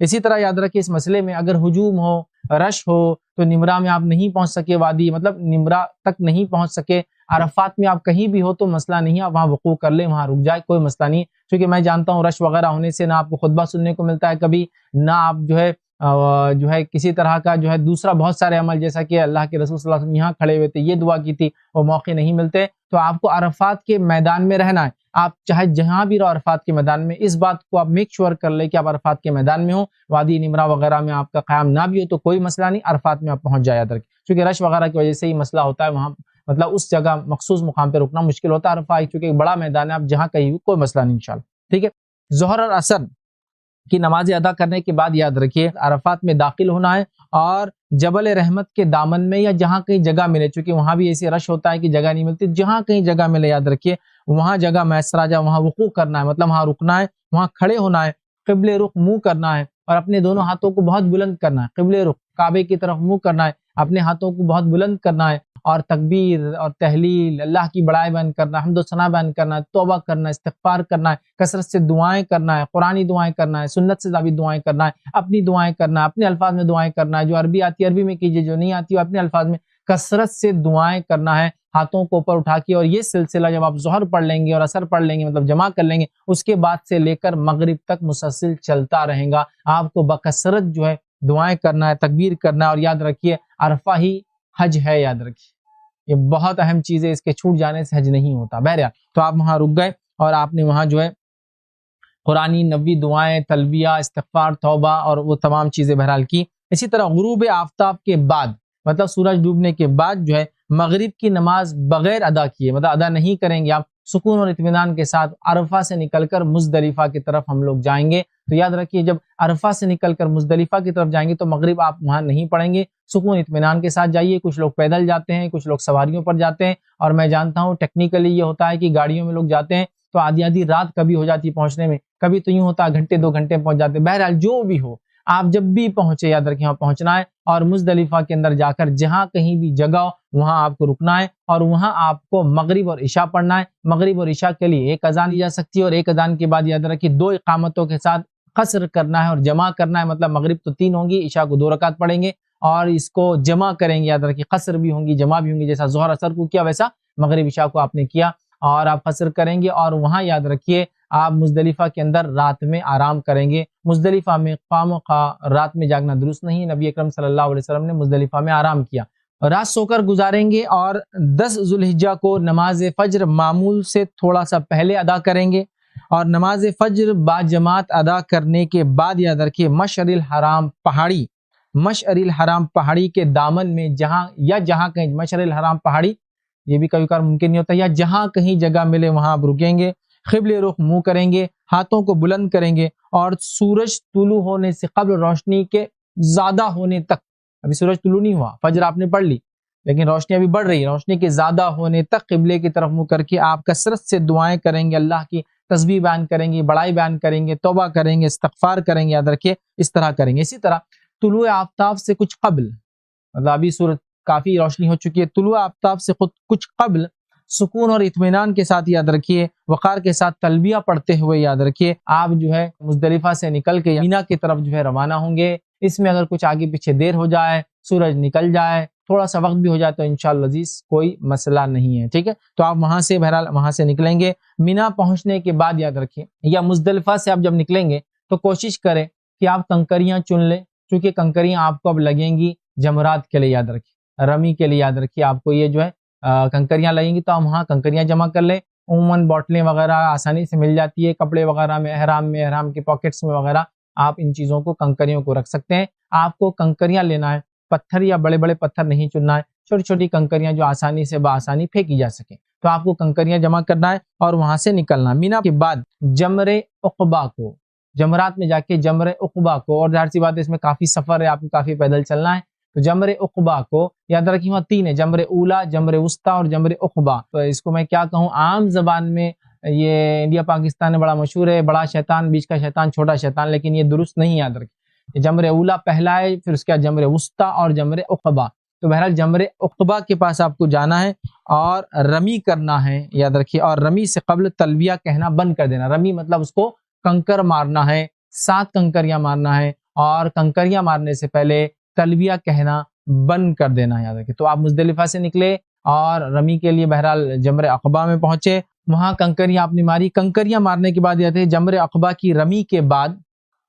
اسی طرح یاد رکھیے اس مسئلے میں اگر ہجوم ہو، رش ہو تو نمرہ میں آپ نہیں پہنچ سکے، وادی مطلب نمرہ تک نہیں پہنچ سکے، عرفات میں آپ کہیں بھی ہو تو مسئلہ نہیں، آپ وہاں وقوف کر لیں، وہاں رک جائے، کوئی مسئلہ نہیں، کیونکہ میں جانتا ہوں رش وغیرہ ہونے سے نہ آپ کو خطبہ سننے کو ملتا ہے کبھی، نہ آپ جو ہے کسی طرح کا جو ہے دوسرا بہت سارے عمل، جیسا کہ اللہ کے رسول صلی اللہ علیہ وسلم یہاں کھڑے ہوئے تھے، یہ دعا کی تھی، وہ موقع نہیں ملتے، تو آپ کو عرفات کے میدان میں رہنا ہے، آپ چاہے جہاں بھی رہو عرفات کے میدان میں، اس بات کو آپ میک شور کر لیں کہ آپ عرفات کے میدان میں ہو، وادی نمرہ وغیرہ میں آپ کا قیام نہ بھی ہو تو کوئی مسئلہ نہیں، عرفات میں آپ پہنچ جائے، یاد رکھیں، کیونکہ رش وغیرہ کی وجہ سے ہی مسئلہ ہوتا ہے، وہاں مطلب اس جگہ مخصوص مقام پہ رکنا مشکل ہوتا ہے، عرفہ چونکہ ایک بڑا میدان ہے، آپ جہاں کہیں بھی کوئی مسئلہ نہیں انشاءاللہ، ٹھیک ہے۔ ظہر اور عصر کی نمازیں ادا کرنے کے بعد یاد رکھیے عرفات میں داخل ہونا ہے اور جبل رحمت کے دامن میں یا جہاں کہیں جگہ ملے، چونکہ وہاں بھی ایسی رش ہوتا ہے کہ جگہ نہیں ملتی، جہاں کہیں جگہ ملے یاد رکھیے وہاں جگہ میسر آ جائے، وہاں وقوف کرنا ہے، مطلب وہاں رکنا ہے، وہاں کھڑے ہونا ہے، قبل رخ منہ کرنا ہے اور اپنے دونوں ہاتھوں کو بہت بلند کرنا ہے، قبل رخ کعبے کی طرف منہ کرنا ہے، اپنے ہاتھوں کو بہت بلند کرنا ہے اور تکبیر اور تحلیل، اللہ کی بڑائی بیان کرنا ہے، حمد و ثنا بیان کرنا ہے، توبہ کرنا ہے، استغفار کرنا ہے، کثرت سے دعائیں کرنا ہے، قرآنی دعائیں کرنا ہے، سنت سے ثابت دعائیں کرنا ہے، اپنی دعائیں کرنا ہے، اپنے الفاظ میں دعائیں کرنا ہے، جو عربی آتی ہے عربی میں کیجیے، جو نہیں آتی ہے اپنے الفاظ میں کثرت سے دعائیں کرنا ہے، ہاتھوں کو اوپر اٹھا کے، اور یہ سلسلہ جب آپ ظہر پڑھ لیں گے اور عصر پڑھ لیں گے مطلب جمع کر لیں گے، اس کے بعد سے لے کر مغرب تک مسلسل چلتا رہے گا، آپ کو بکثرت جو ہے دعائیں کرنا ہے، تکبیر کرنا ہے، اور یاد رکھیے عرفہ ہی حج ہے، یاد رکھیے یہ بہت اہم چیز ہے، اس کے چھوٹ جانے سے حج نہیں ہوتا۔ بہرحال تو آپ وہاں رک گئے اور آپ نے وہاں جو ہے قرآنی نبوی دعائیں، تلبیہ، استغفار، توبہ اور وہ تمام چیزیں بہرحال کی۔ اسی طرح غروب آفتاب کے بعد مطلب سورج ڈوبنے کے بعد جو ہے مغرب کی نماز بغیر ادا کیے مطلب ادا نہیں کریں گے، آپ سکون اور اطمینان کے ساتھ عرفہ سے نکل کر مزدلفہ کی طرف ہم لوگ جائیں گے، تو یاد رکھیے جب عرفہ سے نکل کر مزدلفہ کی طرف جائیں گے تو مغرب آپ وہاں نہیں پڑھیں گے، سکون اطمینان کے ساتھ جائیے، کچھ لوگ پیدل جاتے ہیں، کچھ لوگ سواریوں پر جاتے ہیں، اور میں جانتا ہوں ٹیکنیکلی یہ ہوتا ہے کہ گاڑیوں میں لوگ جاتے ہیں تو آدھی آدھی رات کبھی ہو جاتی ہے پہنچنے میں، کبھی تو یوں ہوتا ہے گھنٹے 2 گھنٹے میں پہنچ جاتے ہیں، بہرحال جو بھی ہو آپ جب بھی پہنچے یاد رکھیں وہاں پہنچنا ہے، اور مزدلفہ کے اندر جا کر جہاں کہیں بھی جگہ ہو وہاں آپ کو رکنا ہے، اور وہاں آپ کو مغرب اور عشاء پڑھنا ہے۔ مغرب اور عشاء کے لیے ایک اذان دی جا سکتی ہے، اور ایک اذان کے بعد یاد رکھیے 2 اقامتوں کے ساتھ قصر کرنا ہے اور جمع کرنا ہے، مطلب مغرب تو 3 ہوں گی، عشاء کو 2 رکعت پڑھیں گے اور اس کو جمع کریں گے، یاد رکھیے قصر بھی ہوں گی جمع بھی ہوں گی، جیسا ظہر عصر کو کیا ویسا مغرب عشاء کو آپ نے کیا، اور آپ قصر کریں گے، اور وہاں یاد رکھیے آپ مزدلفہ کے اندر رات میں آرام کریں گے۔ مزدلفہ میں خواہ مخواہ رات میں جاگنا درست نہیں، نبی اکرم صلی اللہ علیہ وسلم نے مزدلفہ میں آرام کیا، رات سو کر گزاریں گے، اور 10 ذوالحجہ کو نماز فجر معمول سے تھوڑا سا پہلے ادا کریں گے، اور نماز فجر با جماعت ادا کرنے کے بعد یاد رکھیے مشعر الحرام پہاڑی کے دامن میں جہاں کہیں مشعر الحرام پہاڑی یہ بھی کبھی کبھار ممکن نہیں ہوتا، یا جہاں کہیں جگہ ملے وہاں آپ رکیں گے، قبل رخ منہ کریں گے، ہاتھوں کو بلند کریں گے، اور سورج طلوع ہونے سے قبل روشنی کے زیادہ ہونے تک، ابھی سورج طلوع نہیں ہوا، فجر آپ نے پڑھ لی لیکن روشنی ابھی بڑھ رہی ہے، روشنی کے زیادہ ہونے تک قبلے کی طرف منہ کر کے آپ کثرت سے دعائیں کریں گے، اللہ کی تسبیح بیان کریں گے، بڑائی بیان کریں گے، توبہ کریں گے، استغفار کریں گے، یاد رکھیے اس طرح کریں گے۔ اسی طرح طلوع آفتاب سے کچھ قبل مطلب ابھی سورج کافی روشنی ہو چکی ہے، طلوع آفتاب سے کچھ قبل سکون اور اطمینان کے ساتھ یاد رکھیے، وقار کے ساتھ تلبیہ پڑھتے ہوئے یاد رکھیے آپ جو ہے مزدلفہ سے نکل کے مینا کی طرف جو ہے روانہ ہوں گے۔ اس میں اگر کچھ آگے پیچھے دیر ہو جائے، سورج نکل جائے، تھوڑا سا وقت بھی ہو جائے تو انشاءاللہ عزیز کوئی مسئلہ نہیں ہے، ٹھیک ہے۔ تو آپ وہاں سے بہرحال وہاں سے نکلیں گے، مینا پہنچنے کے بعد یاد رکھیے یا مزدلفہ سے آپ جب نکلیں گے تو کوشش کریں کہ آپ کنکریاں چن لیں، کیونکہ کنکریاں آپ کو اب لگیں گی جمرات کے لیے، یاد رکھیے رمی کے لیے، یاد رکھیے آپ کو یہ جو ہے کنکریاں لگیں گی تو ہم وہاں کنکریاں جمع کر لیں۔ عموماً بوٹلیں وغیرہ آسانی سے مل جاتی ہے، کپڑے وغیرہ میں احرام کے پاکٹس میں وغیرہ آپ ان چیزوں کو کنکریوں کو رکھ سکتے ہیں۔ آپ کو کنکریاں لینا ہے، پتھر یا بڑے بڑے پتھر نہیں چننا ہے، چھوٹی چھوٹی کنکریاں جو آسانی سے بآسانی پھینکی جا سکیں، تو آپ کو کنکریاں جمع کرنا ہے اور وہاں سے نکلنا۔ مینا کے بعد جمر عقبہ کو، جمرات میں جا کے جمر عقبہ کو، اور ظاہر سی بات ہے اس میں کافی سفر ہے، آپ کو کافی پیدل چلنا ہے، تو جمر عقبہ کو یاد رکھیے وہاں 3 ہے، جمر اولا، جمر وسطیٰ اور جمر عقبہ۔ تو اس کو میں کیا کہوں، عام زبان میں یہ انڈیا پاکستان میں بڑا مشہور ہے، بڑا شیطان، بیچ کا شیطان، چھوٹا شیطان، لیکن یہ درست نہیں، یاد رکھیے جمر اولا پہلا ہے، پھر اس کے بعد جمر وسطیٰ اور جمر عقبہ۔ تو بہرحال جمر عقبہ کے پاس آپ کو جانا ہے اور رمی کرنا ہے، یاد رکھیے، اور رمی سے قبل تلبیہ کہنا بند کر دینا۔ رمی مطلب اس کو کنکر مارنا ہے، 7 کنکریاں مارنا ہے، اور کنکریاں مارنے سے پہلے تلبیہ کہنا بند کر دینا ہے، یاد رکھیں۔ تو آپ مزدلفہ سے نکلے اور رمی کے لیے بہرحال جمر عقبہ میں پہنچے، وہاں کنکریاں آپ نے ماری، کنکریاں مارنے کے بعد یہ جمر عقبہ کی رمی کے بعد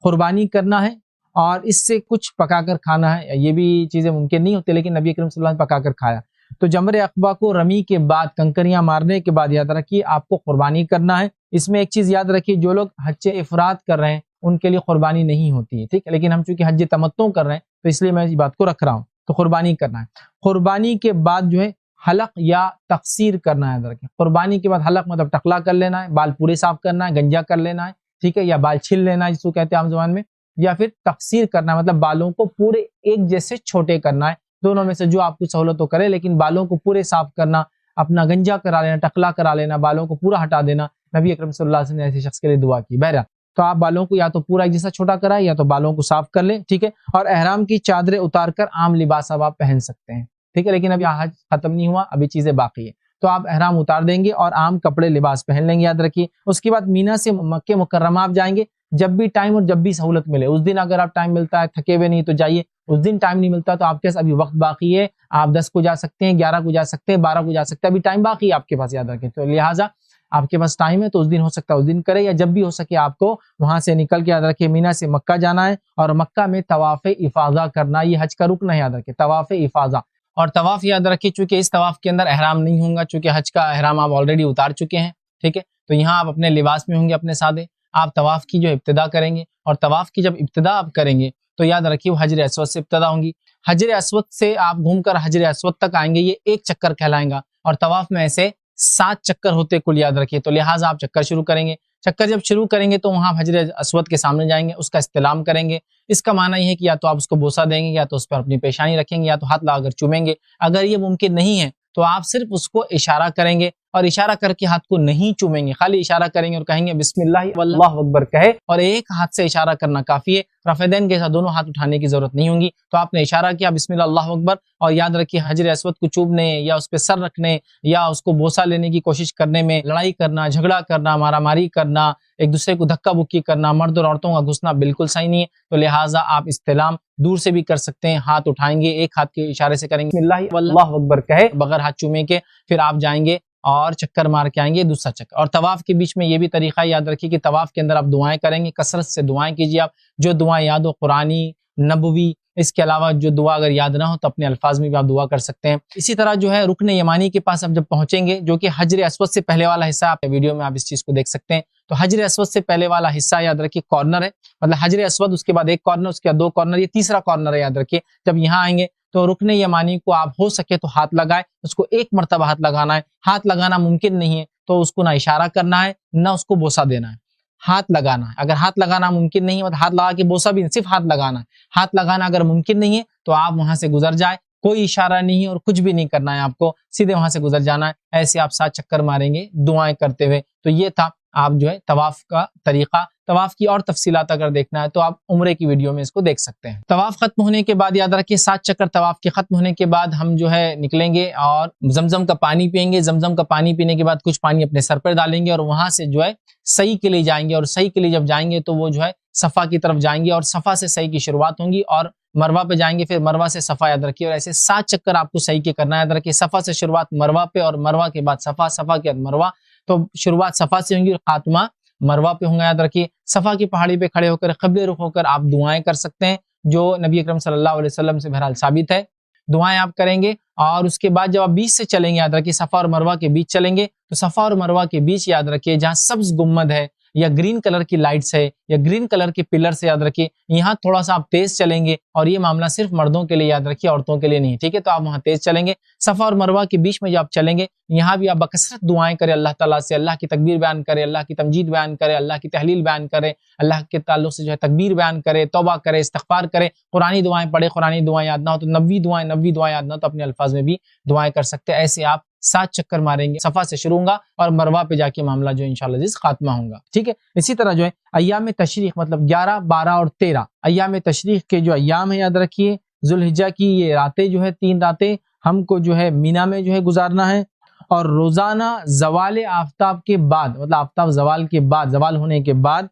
قربانی کرنا ہے اور اس سے کچھ پکا کر کھانا ہے۔ یہ بھی چیزیں ممکن نہیں ہوتی لیکن نبی اکرم صلی اللہ علیہ وسلم نے پکا کر کھایا۔ تو جمر عقبہ کو رمی کے بعد کنکریاں مارنے کے بعد یاد رکھیے آپ کو قربانی کرنا ہے۔ اس میں ایک چیز یاد رکھیے، جو لوگ حج افراد کر رہے ہیں ان کے لیے قربانی نہیں ہوتی ہے، ٹھیک ہے، لیکن ہم چونکہ حج تمتع کر رہے ہیں تو اس لیے میں اس بات کو رکھ رہا ہوں۔ تو قربانی کرنا ہے، قربانی کے بعد جو ہے حلق یا تقصیر کرنا ہے، یاد رکھیں۔ قربانی کے بعد حلق مطلب ٹکلا کر لینا ہے، بال پورے صاف کرنا ہے، گنجا کر لینا ہے، ٹھیک ہے، یا بال چھیل لینا ہے جس کو کہتے ہیں عام زبان میں، یا پھر تقصیر کرنا ہے مطلب بالوں کو پورے ایک جیسے چھوٹے کرنا ہے، دونوں میں سے جو آپ کو سہولت ہو کرے، لیکن بالوں کو پورے صاف کرنا، اپنا گنجا کرا لینا، ٹکلا کرا لینا، بالوں کو پورا ہٹا دینا۔ نبی اکرم صلی اللہ علیہ وسلم نے ایسے شخص کے لیے دعا کی۔ بہرحال تو آپ بالوں کو یا تو پورا ایک جیسا چھوٹا کرائیں یا تو بالوں کو صاف کر لیں، ٹھیک ہے، اور احرام کی چادریں اتار کر عام لباس اب آپ پہن سکتے ہیں، ٹھیک ہے، لیکن ابھی حج ختم نہیں ہوا، ابھی چیزیں باقی ہیں، تو آپ احرام اتار دیں گے اور عام کپڑے لباس پہن لیں گے، یاد رکھیے۔ اس کے بعد مینا سے مکہ مکرمہ آپ جائیں گے جب بھی ٹائم اور جب بھی سہولت ملے۔ اس دن اگر آپ ٹائم ملتا ہے، تھکے ہوئے نہیں تو جائیے، اس دن ٹائم نہیں ملتا تو آپ کے پاس ابھی وقت باقی ہے، آپ 10 کو جا سکتے ہیں، 11 کو جا سکتے ہیں، 12 کو جا سکتے ہیں، ابھی ٹائم باقی ہے آپ کے پاس، یاد رکھیں۔ تو لہٰذا آپ کے پاس ٹائم ہے تو اس دن ہو سکتا ہے اس دن کرے، یا جب بھی ہو سکے آپ کو وہاں سے نکل کے، یاد رکھیں، مینا سے مکہ جانا ہے اور مکہ میں طواف افاضہ کرنا، یہ حج کا رکن ہے، یاد رکھیں، طواف افاضہ۔ اور طواف یاد رکھیے چونکہ اس طواف کے اندر احرام نہیں ہوں گا، چونکہ حج کا احرام آپ آلریڈی اتار چکے ہیں، ٹھیک ہے، تو یہاں آپ اپنے لباس میں ہوں گے اپنے سادے، آپ طواف کی جو ابتدا کریں گے، اور طواف کی جب ابتدا آپ کریں گے تو یاد رکھیے وہ حجر اسود سے ابتدا ہوں گی، حجر اسود سے آپ گھوم کر حجر اسود تک آئیں گے، یہ ایک چکر کہلائیں گا، اور طواف میں ایسے 7 چکر ہوتے کل، یاد رکھیے، تو لہٰذا آپ چکر شروع کریں گے، چکر جب شروع کریں گے تو وہاں حجر اسود کے سامنے جائیں گے، اس کا استلام کریں گے۔ اس کا معنی یہ ہے کہ یا تو آپ اس کو بوسہ دیں گے، یا تو اس پر اپنی پیشانی رکھیں گے، یا تو ہاتھ لگا کر چومیں گے۔ اگر یہ ممکن نہیں ہے تو آپ صرف اس کو اشارہ کریں گے، اور اشارہ کر کے ہاتھ کو نہیں چومیں گے، خالی اشارہ کریں گے اور کہیں گے بسم اللہ واللہ اکبر کہے، اور ایک ہاتھ سے اشارہ کرنا کافی ہے، رفع دین کے ساتھ دونوں ہاتھ اٹھانے کی ضرورت نہیں ہوگی۔ تو آپ نے اشارہ کیا بسم اللہ اللہ اکبر، اور یاد رکھیے حجر اسود کو چومنے یا اس پہ سر رکھنے یا اس کو بوسہ لینے کی کوشش کرنے میں لڑائی کرنا، جھگڑا کرنا، مارا ماری کرنا، ایک دوسرے کو دھکا بکی کرنا، مرد اور عورتوں کا گھسنا بالکل صحیح نہیں ہے۔ تو لہٰذا آپ استلام دور سے بھی کر سکتے ہیں، ہاتھ اٹھائیں گے، ایک ہاتھ کے اشارے سے کریں گے بسم اللہ واللہ اکبر کہے بغیر ہاتھ چومے کے، پھر آپ جائیں گے اور چکر مار کے آئیں گے دوسرا چکر۔ اور طواف کے بیچ میں یہ بھی طریقہ یاد رکھیے کہ طواف کے اندر آپ دعائیں کریں گے، کثرت سے دعائیں کیجیے، آپ جو دعائیں یاد ہو، قرآنی، نبوی، اس کے علاوہ جو دعا اگر یاد نہ ہو تو اپنے الفاظ میں بھی آپ دعا کر سکتے ہیں۔ اسی طرح جو ہے رکن یمانی کے پاس آپ جب پہنچیں گے، جو کہ حجر اسود سے پہلے والا حصہ، آپ ویڈیو میں آپ اس چیز کو دیکھ سکتے ہیں، تو حجر اسود سے پہلے والا حصہ یاد رکھیے کارنر ہے، مطلب حجر اسود اس کے بعد ایک کارنر، اس کے بعد 2 کارنر، یہ تیسرا کارنر ہے، یاد رکھیے۔ جب یہاں آئیں گے تو رکن یمانی کو آپ ہو سکے تو ہاتھ لگائے، اس کو ایک مرتبہ ہاتھ لگانا ہے، ہاتھ لگانا ممکن نہیں ہے تو اس کو نہ اشارہ کرنا ہے نہ اس کو بوسہ دینا ہے، ہاتھ لگانا ہے۔ اگر ہاتھ لگانا ممکن نہیں ہے تو ہاتھ لگا کے بوسہ بھی نہیں، صرف ہاتھ لگانا ہے۔ ہاتھ لگانا اگر ممکن نہیں ہے تو آپ وہاں سے گزر جائے، کوئی اشارہ نہیں ہے اور کچھ بھی نہیں کرنا ہے آپ کو، سیدھے وہاں سے گزر جانا ہے۔ ایسے آپ 7 چکر ماریں گے دعائیں کرتے ہوئے۔ تو یہ تھا آپ جو ہے طواف کا طریقہ۔ طواف کی اور تفصیلات اگر دیکھنا ہے تو آپ عمرے کی ویڈیو میں اس کو دیکھ سکتے ہیں۔ طواف ختم ہونے کے بعد یاد رکھیے 7 چکر طواف کے ختم ہونے کے بعد ہم جو ہے نکلیں گے اور زمزم کا پانی پئیں گے۔ زمزم کا پانی پینے کے بعد کچھ پانی اپنے سر پر ڈالیں گے اور وہاں سے جو ہے سعی کے لیے جائیں گے، اور سعی کے لیے جب جائیں گے تو وہ جو ہے صفا کی طرف جائیں گے، اور صفا سے سعی کی شروعات ہوں گی، اور مروہ پہ جائیں گے، پھر مروہ سے صفا، یاد رکھیے۔ اور ایسے 7 چکر آپ کو سعی کے کرنا ہے، یاد رکھیے۔ صفا سے شروعات مروہ پہ، اور مروہ کے بعد صفا، صفا کے بعد مروہ، تو شروعات صفا سے ہوں گی اور خاتمہ مروہ پہ ہوں گا، یاد رکھیے۔ صفا کی پہاڑی پہ کھڑے ہو کر قبلے رخ ہو کر آپ دعائیں کر سکتے ہیں، جو نبی اکرم صلی اللہ علیہ وسلم سے بہرحال ثابت ہے، دعائیں آپ کریں گے۔ اور اس کے بعد جب آپ بیچ سے چلیں گے، یاد رکھیے صفا اور مروہ کے بیچ چلیں گے، تو صفا اور مروہ کے بیچ یاد رکھیے جہاں سبز گنبد ہے یا گرین کلر کی لائٹس ہے یا گرین کلر کے پلر سے، یاد رکھیے یہاں تھوڑا سا آپ تیز چلیں گے، اور یہ معاملہ صرف مردوں کے لیے، یاد رکھیے عورتوں کے لیے نہیں، ٹھیک ہے، تو آپ وہاں تیز چلیں گے۔ صفا اور مروہ کے بیچ میں جب آپ چلیں گے، یہاں بھی آپ بکثرت دعائیں کریں اللہ تعالیٰ سے، اللہ کی تکبیر بیان کرے، اللہ کی تمجید بیان کرے، اللہ کی تحلیل بیان کرے، اللہ کے تعلق سے جو ہے تکبیر بیان کرے، توبہ کرے، استغفار کرے، قرآنی دعائیں پڑھے، قرآنی دعائیں یاد نہ ہو تو نبوی دعائیں یاد نہ ہو تو اپنے الفاظ میں بھی دعائیں کر سکتے ہیں۔ ایسے آپ 7 چکر ماریں گے، صفا سے شروع ہوگا اور مروہ پہ جا کے معاملہ جو انشاءاللہ عزیز خاتمہ ہوگا، ٹھیک ہے۔ اسی طرح جو ہے ایام تشریق، مطلب 11، 12 اور 13 ایام تشریق کے جو ایام ہے، یاد رکھیے ذوالحجہ کی یہ راتیں جو ہے 3 راتیں ہم کو جو ہے مینا میں جو ہے گزارنا ہے، اور روزانہ زوال آفتاب کے بعد، مطلب آفتاب زوال کے بعد، زوال ہونے کے بعد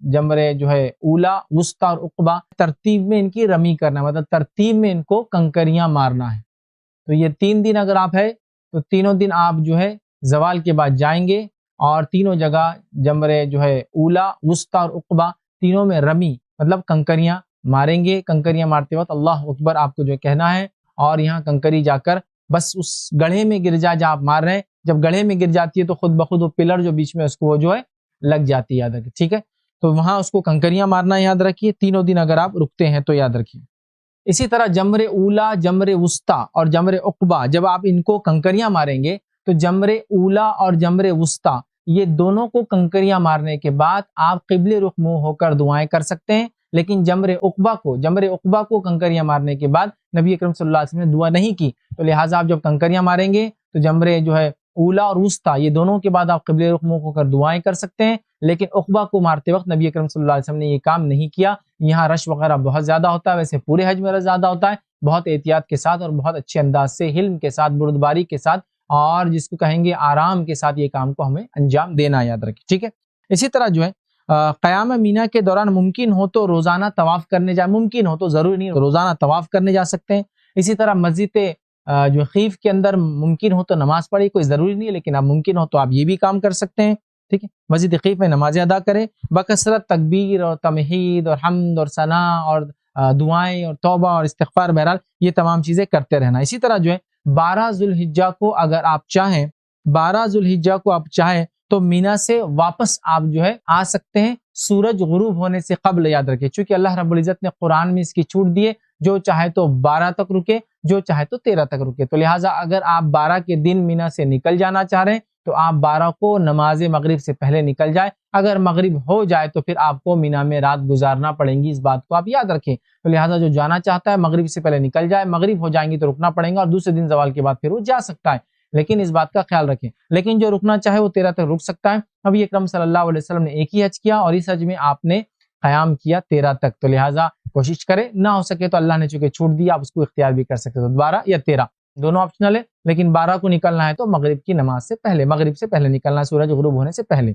جمرے جو ہے اولا، وسطی اور عقبہ، ترتیب میں ان کی رمی کرنا، مطلب ترتیب میں ان کو کنکریاں مارنا ہے. تو یہ 3 دن اگر آپ ہے تو تینوں دن آپ جو ہے زوال کے بعد جائیں گے اور تینوں جگہ جمرے جو ہے اولا، وسطی اور عقبہ تینوں میں رمی مطلب کنکریاں ماریں گے. کنکریاں مارتے وقت اللہ اکبر آپ کو جو کہنا ہے، اور یہاں کنکری جا کر بس اس گڑھے میں گر جائے جہاں آپ مار رہے ہیں. جب گڑھے میں گر جاتی ہے تو خود بخود وہ پلر جو بیچ میں اس کو وہ جو ہے لگ جاتی ہے، یاد رکھیے. ٹھیک ہے، تو وہاں اس کو کنکریاں مارنا یاد رکھیے. تینوں دن اگر آپ رکتے ہیں تو یاد رکھیے. اسی طرح جمر اولا، جمر وسطی اور جمر عقبہ جب آپ ان کو کنکریاں ماریں گے تو جمر اولا اور جمر وسطی یہ دونوں کو کنکریاں مارنے کے بعد آپ قبلے رخ منہ ہو کر دعائیں کر سکتے ہیں. لیکن جمر عقبہ کو کنکریاں مارنے کے بعد نبی اکرم صلی اللہ علیہ وسلم نے دعا نہیں کی، تو لہٰذا آپ جب کنکریاں ماریں گے تو جمر جو ہے اولا اور وسطی یہ دونوں کے بعد آپ قبلے رخ منہ ہو کر دعائیں کر سکتے ہیں. لیکن عقبہ کو مارتے وقت نبی اکرم صلی اللہ علیہ وسلم نے یہ کام نہیں کیا. یہاں رش وغیرہ بہت زیادہ ہوتا ہے، ویسے پورے حج میں رش زیادہ ہوتا ہے. بہت احتیاط کے ساتھ اور بہت اچھے انداز سے، حلم کے ساتھ، بردباری کے ساتھ اور جس کو کہیں گے آرام کے ساتھ یہ کام کو ہمیں انجام دینا یاد رکھیں. ٹھیک ہے، اسی طرح جو ہے قیام مینا کے دوران ممکن ہو تو روزانہ طواف کرنے جائے، ممکن ہو تو ضروری نہیں روزانہ طواف کرنے جا سکتے ہیں. اسی طرح مسجد جو خیف کے اندر ممکن ہو تو نماز پڑھے، کوئی ضروری نہیں ہے، لیکن اب ممکن ہو تو آپ یہ بھی کام کر سکتے ہیں. ٹھیک ہے، مسجد خیف میں نمازیں ادا کریں، بکثرت تکبیر اور تمہید اور حمد اور ثنا اور دعائیں اور توبہ اور استغفار، بہرحال یہ تمام چیزیں کرتے رہنا. اسی طرح جو ہے 12 ذوالحجہ کو اگر آپ چاہیں 12 ذوالحجہ کو آپ چاہیں تو مینا سے واپس آپ جو ہے آ سکتے ہیں سورج غروب ہونے سے قبل. یاد رکھیں چونکہ اللہ رب العزت نے قرآن میں اس کی چھوٹ دی ہے، جو چاہے تو 12 تک رکے، جو چاہے تو 13 تک رکے. تو لہٰذا اگر آپ 12 کے دن مینا سے نکل جانا چاہ رہے ہیں تو آپ 12 کو نماز مغرب سے پہلے نکل جائے. اگر مغرب ہو جائے تو پھر آپ کو مینا میں رات گزارنا پڑیں گی، اس بات کو آپ یاد رکھیں. تو لہٰذا جو جانا چاہتا ہے مغرب سے پہلے نکل جائے، مغرب ہو جائیں گی تو رکنا پڑے گا اور دوسرے دن زوال کے بعد پھر وہ جا سکتا ہے، لیکن اس بات کا خیال رکھیں. لیکن جو رکنا چاہے وہ 13 تک رک سکتا ہے. نبی اکرم صلی اللہ علیہ وسلم نے ایک ہی حج کیا اور اس حج میں آپ نے قیام کیا 13 تک. تو لہٰذا کوشش کرے، نہ ہو سکے تو اللہ نے چونکہ چھوٹ دیا آپ اس کو اختیار بھی کر سکتے. تو 12 یا 13 دونوں آپشنل ہے، لیکن 12 کو نکلنا ہے تو مغرب کی نماز سے پہلے، مغرب سے پہلے نکلنا ہے، سورج غروب ہونے سے پہلے.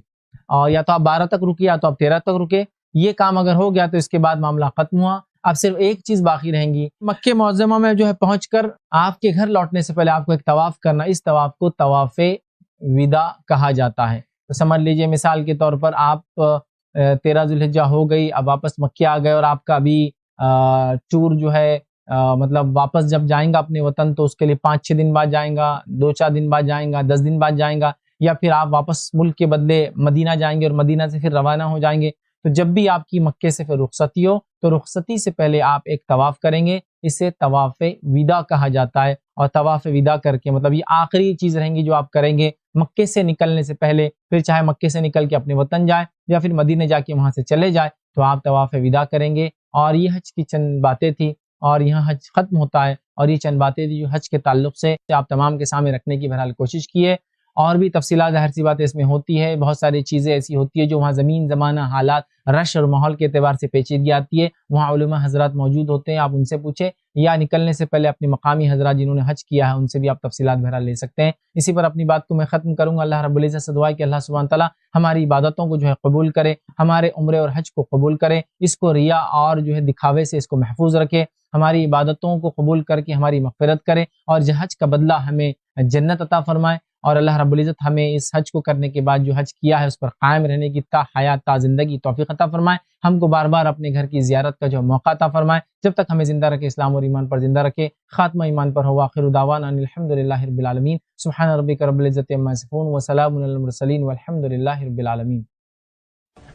اور یا تو آپ 12 تک رکیے یا تو آپ 13 تک رکے. یہ کام اگر ہو گیا تو اس کے بعد معاملہ ختم ہوا. اب صرف ایک چیز باقی رہیں گی، مکہ معظمہ میں جو ہے پہنچ کر آپ کے گھر لوٹنے سے پہلے آپ کو ایک طواف کرنا. اس طواف کو طواف وداع کہا جاتا ہے. تو سمجھ لیجئے مثال کے طور پر آپ 13 ذوالحجہ ہو گئی، اب واپس مکہ آ گئے اور آپ کا ابھی ٹور جو ہے مطلب واپس جب جائیں گا اپنے وطن تو اس کے لیے 5-6 دن بعد جائیں گا، 2-4 دن بعد جائیں گا، 10 دن بعد جائیں گا، یا پھر آپ واپس ملک کے بدلے مدینہ جائیں گے اور مدینہ سے پھر روانہ ہو جائیں گے. تو جب بھی آپ کی مکے سے پھر رخصتی ہو تو رخصتی سے پہلے آپ ایک طواف کریں گے. اسے طواف وداع کہا جاتا ہے. اور طواف وداع کر کے مطلب یہ آخری چیز رہیں گی جو آپ کریں گے مکے سے نکلنے سے پہلے. پھر چاہے مکے سے نکل کے اپنے وطن جائے یا پھر مدینہ جا کے وہاں سے چلے جائے تو آپ طواف وداع کریں گے. اور یہ حج کی چند باتیں تھی اور یہاں حج ختم ہوتا ہے. اور یہ چند باتیں تھی جو حج کے تعلق سے آپ تمام کے سامنے رکھنے کی بہرحال کوشش کی ہے. اور بھی تفصیلات ظاہر سی بات اس میں ہوتی ہے، بہت ساری چیزیں ایسی ہوتی ہے جو وہاں زمین، زمانہ، حالات، رش اور ماحول کے اعتبار سے پیچیدگی آتی ہے. وہاں علماء حضرات موجود ہوتے ہیں، آپ ان سے پوچھیں یا نکلنے سے پہلے اپنے مقامی حضرات جنہوں نے حج کیا ہے ان سے بھی آپ تفصیلات بہرحال لے سکتے ہیں. اسی پر اپنی بات کو میں ختم کروں گا. اللہ رب العزت سے دعا ہے کہ اللہ سبحانہ تعالیٰ ہماری عبادتوں کو جو ہے قبول کرے، ہمارے عمرے اور حج کو قبول کرے، اس کو ریا اور جو ہے دکھاوے سے اس کو محفوظ رکھے، ہماری عبادتوں کو قبول کر کے ہماری مغفرت کرے اور حج کا بدلہ ہمیں جنت عطا فرمائے. اور اللہ رب العزت ہمیں اس حج کو کرنے کے بعد جو حج کیا ہے اس پر قائم رہنے کی تا حیات تا زندگی توفیق عطا فرمائے. ہم کو بار بار اپنے گھر کی زیارت کا جو موقع عطا فرمائے. جب تک ہمیں زندہ رکھے اسلام اور ایمان پر زندہ رکھے. خاتمہ ایمان پر ہو. آخر دعوانا ان الحمدللہ رب العالمین. سبحان ربک رب العزت عما یصفون وسلام علی المرسلین والحمدللہ رب العالمین.